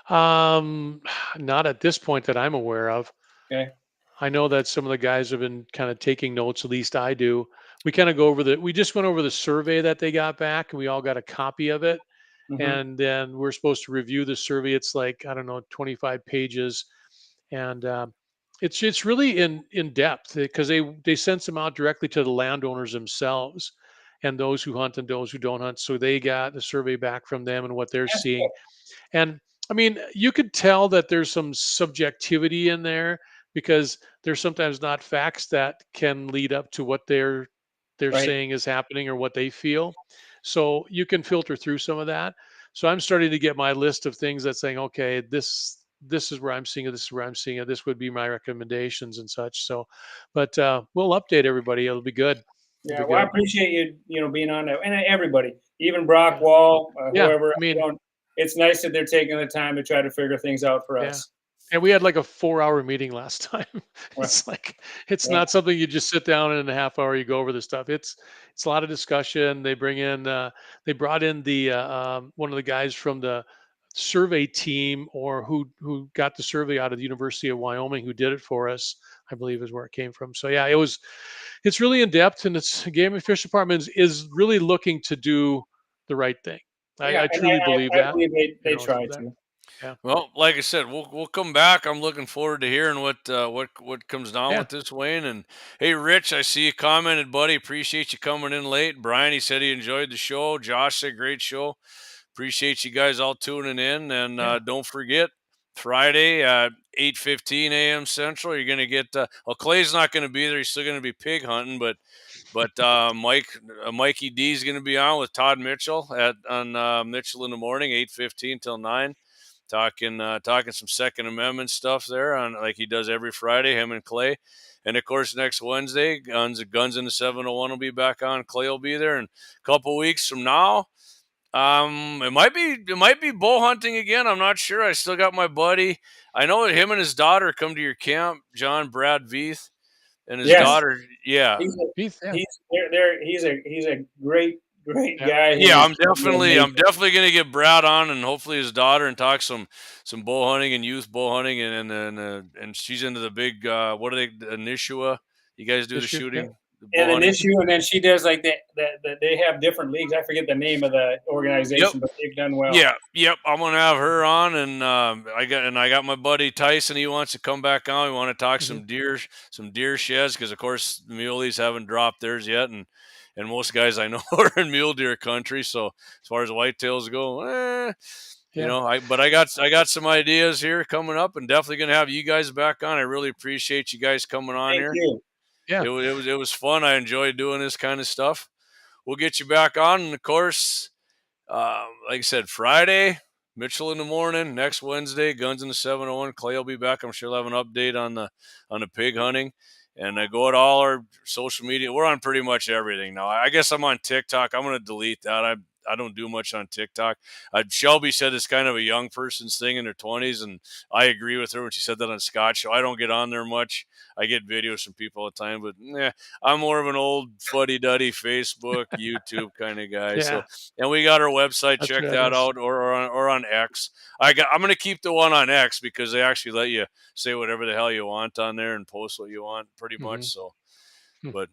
Um, Not at this point that I'm aware of. Okay. I know that some of the guys have been kind of taking notes, at least I do. We kind of go over we just went over the survey that they got back, and we all got a copy of it. Hmm. And then we're supposed to review the survey. It's like, I don't know, 25 pages. And it's really in depth because they send them out directly to the landowners themselves, and those who hunt and those who don't hunt. So they got the survey back from them and what they're That's seeing. good. And I mean, you could tell that there's some subjectivity in there, because there's sometimes not facts that can lead up to what they're Right. saying is happening or what they feel. So you can filter through some of that. So I'm starting to get my list of things that's saying, okay, this is where I'm seeing it, this is where I'm seeing it, this would be my recommendations and such. So, but we'll update everybody. It'll be good. It'll Yeah. be Well, I good. appreciate you, being on there, and everybody, even Brock Yeah. Wall, Yeah. whoever. I mean, It's nice that they're taking the time to try to figure things out for yeah. us. And we had like a 4-hour meeting last time. Well, It's like, it's yeah. not something you just sit down and in a half hour you go over the stuff. It's a lot of discussion. They brought in the one of the guys from the survey team, or who got the survey out of the University of Wyoming, who did it for us, I believe is where it came from. So yeah, it's really in depth, and it's Game and Fish Department is really looking to do the right thing. Yeah, I and truly believe I that. believe they So try that, to. yeah. Well, like I said, we'll come back. I'm looking forward to hearing what comes down Yeah. with this, Wayne. And hey, Rich, I see you commented, buddy. Appreciate you coming in late. Brian, he said he enjoyed the show. Josh said great show. Appreciate you guys all tuning in. And Yeah. don't forget, Friday at 8:15 a.m. Central, you're gonna get. Well, Clay's not gonna be there. He's still gonna be pig hunting, but Mikey D is gonna be on with Todd Mitchell on Mitchell in the morning, 8:15 till 9. Talking some Second Amendment stuff there on like he does every Friday, him and Clay. And of course, next Wednesday, Guns in the 701 will be back on. Clay will be there, and a couple weeks from now, it might be bow hunting again. I'm not sure. I still got my buddy. I know that him and his daughter come to your camp, John Brad Veith, and his Yes, daughter. Yeah, he's Heath, yeah. he's a great Yeah. guy. yeah, I'm Amazing. definitely gonna get Brad on, and hopefully his daughter, and talk some bow hunting and youth bow hunting, and she's into the big what are they, the Nishua? You guys do the Issue, yeah. shooting, the And bow an hunting. issue, and then she does like that. They have different leagues. I forget the name of the organization, but they've done well. Yep. I'm gonna have her on, and I got my buddy Tyson. He wants to come back on. We want to talk Mhm. some deer sheds, because of course the muleys haven't dropped theirs yet, and most guys I know are in mule deer country. So as far as whitetails go, Yeah. I got some ideas here coming up, and definitely gonna have you guys back on. I really appreciate you guys coming on Thank here. you. Yeah. It was fun. I enjoyed doing this kind of stuff. We'll get you back on, and of course, like I said, Friday, Mitchell in the morning. Next Wednesday, Guns in the 701. Clay will be back. I'm sure he'll have an update on the pig hunting. And I go to all our social media. We're on pretty much everything now. I guess I'm on TikTok. I'm going to delete that. I don't do much on TikTok. Shelby said it's kind of a young person's thing in their 20s, and I agree with her when she said that on Scott's show. I don't get on there much. I get videos from people all the time, but I'm more of an old fuddy-duddy Facebook, YouTube kind of guy. So, Yeah. and we got our website. That's Check what that it is. out, or on X. I'm going to keep the one on X, because they actually let you say whatever the hell you want on there and post what you want, pretty much. Mhm. So, Hmm. but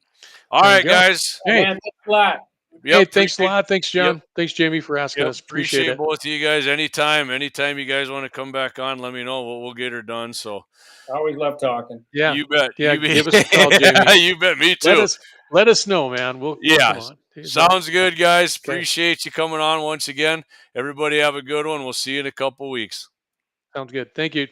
all There you right, go. guys. Oh, Hey, man, thanks a lot. Yep, hey, thanks a appreciate- lot. Thanks, Yep. John. Thanks, Jamie, for asking Yep, us. Appreciate it. both of you guys. Anytime you guys want to come back on, let me know. We'll get her done. So I always love talking. Yeah. you bet. Yeah. You bet. Give us a call, Jamie. You bet. Me too. Let us know, man. We'll Yeah. come on. Sounds good, guys. Okay. Appreciate you coming on once again. Everybody have a good one. We'll see you in a couple weeks. Sounds good. Thank you.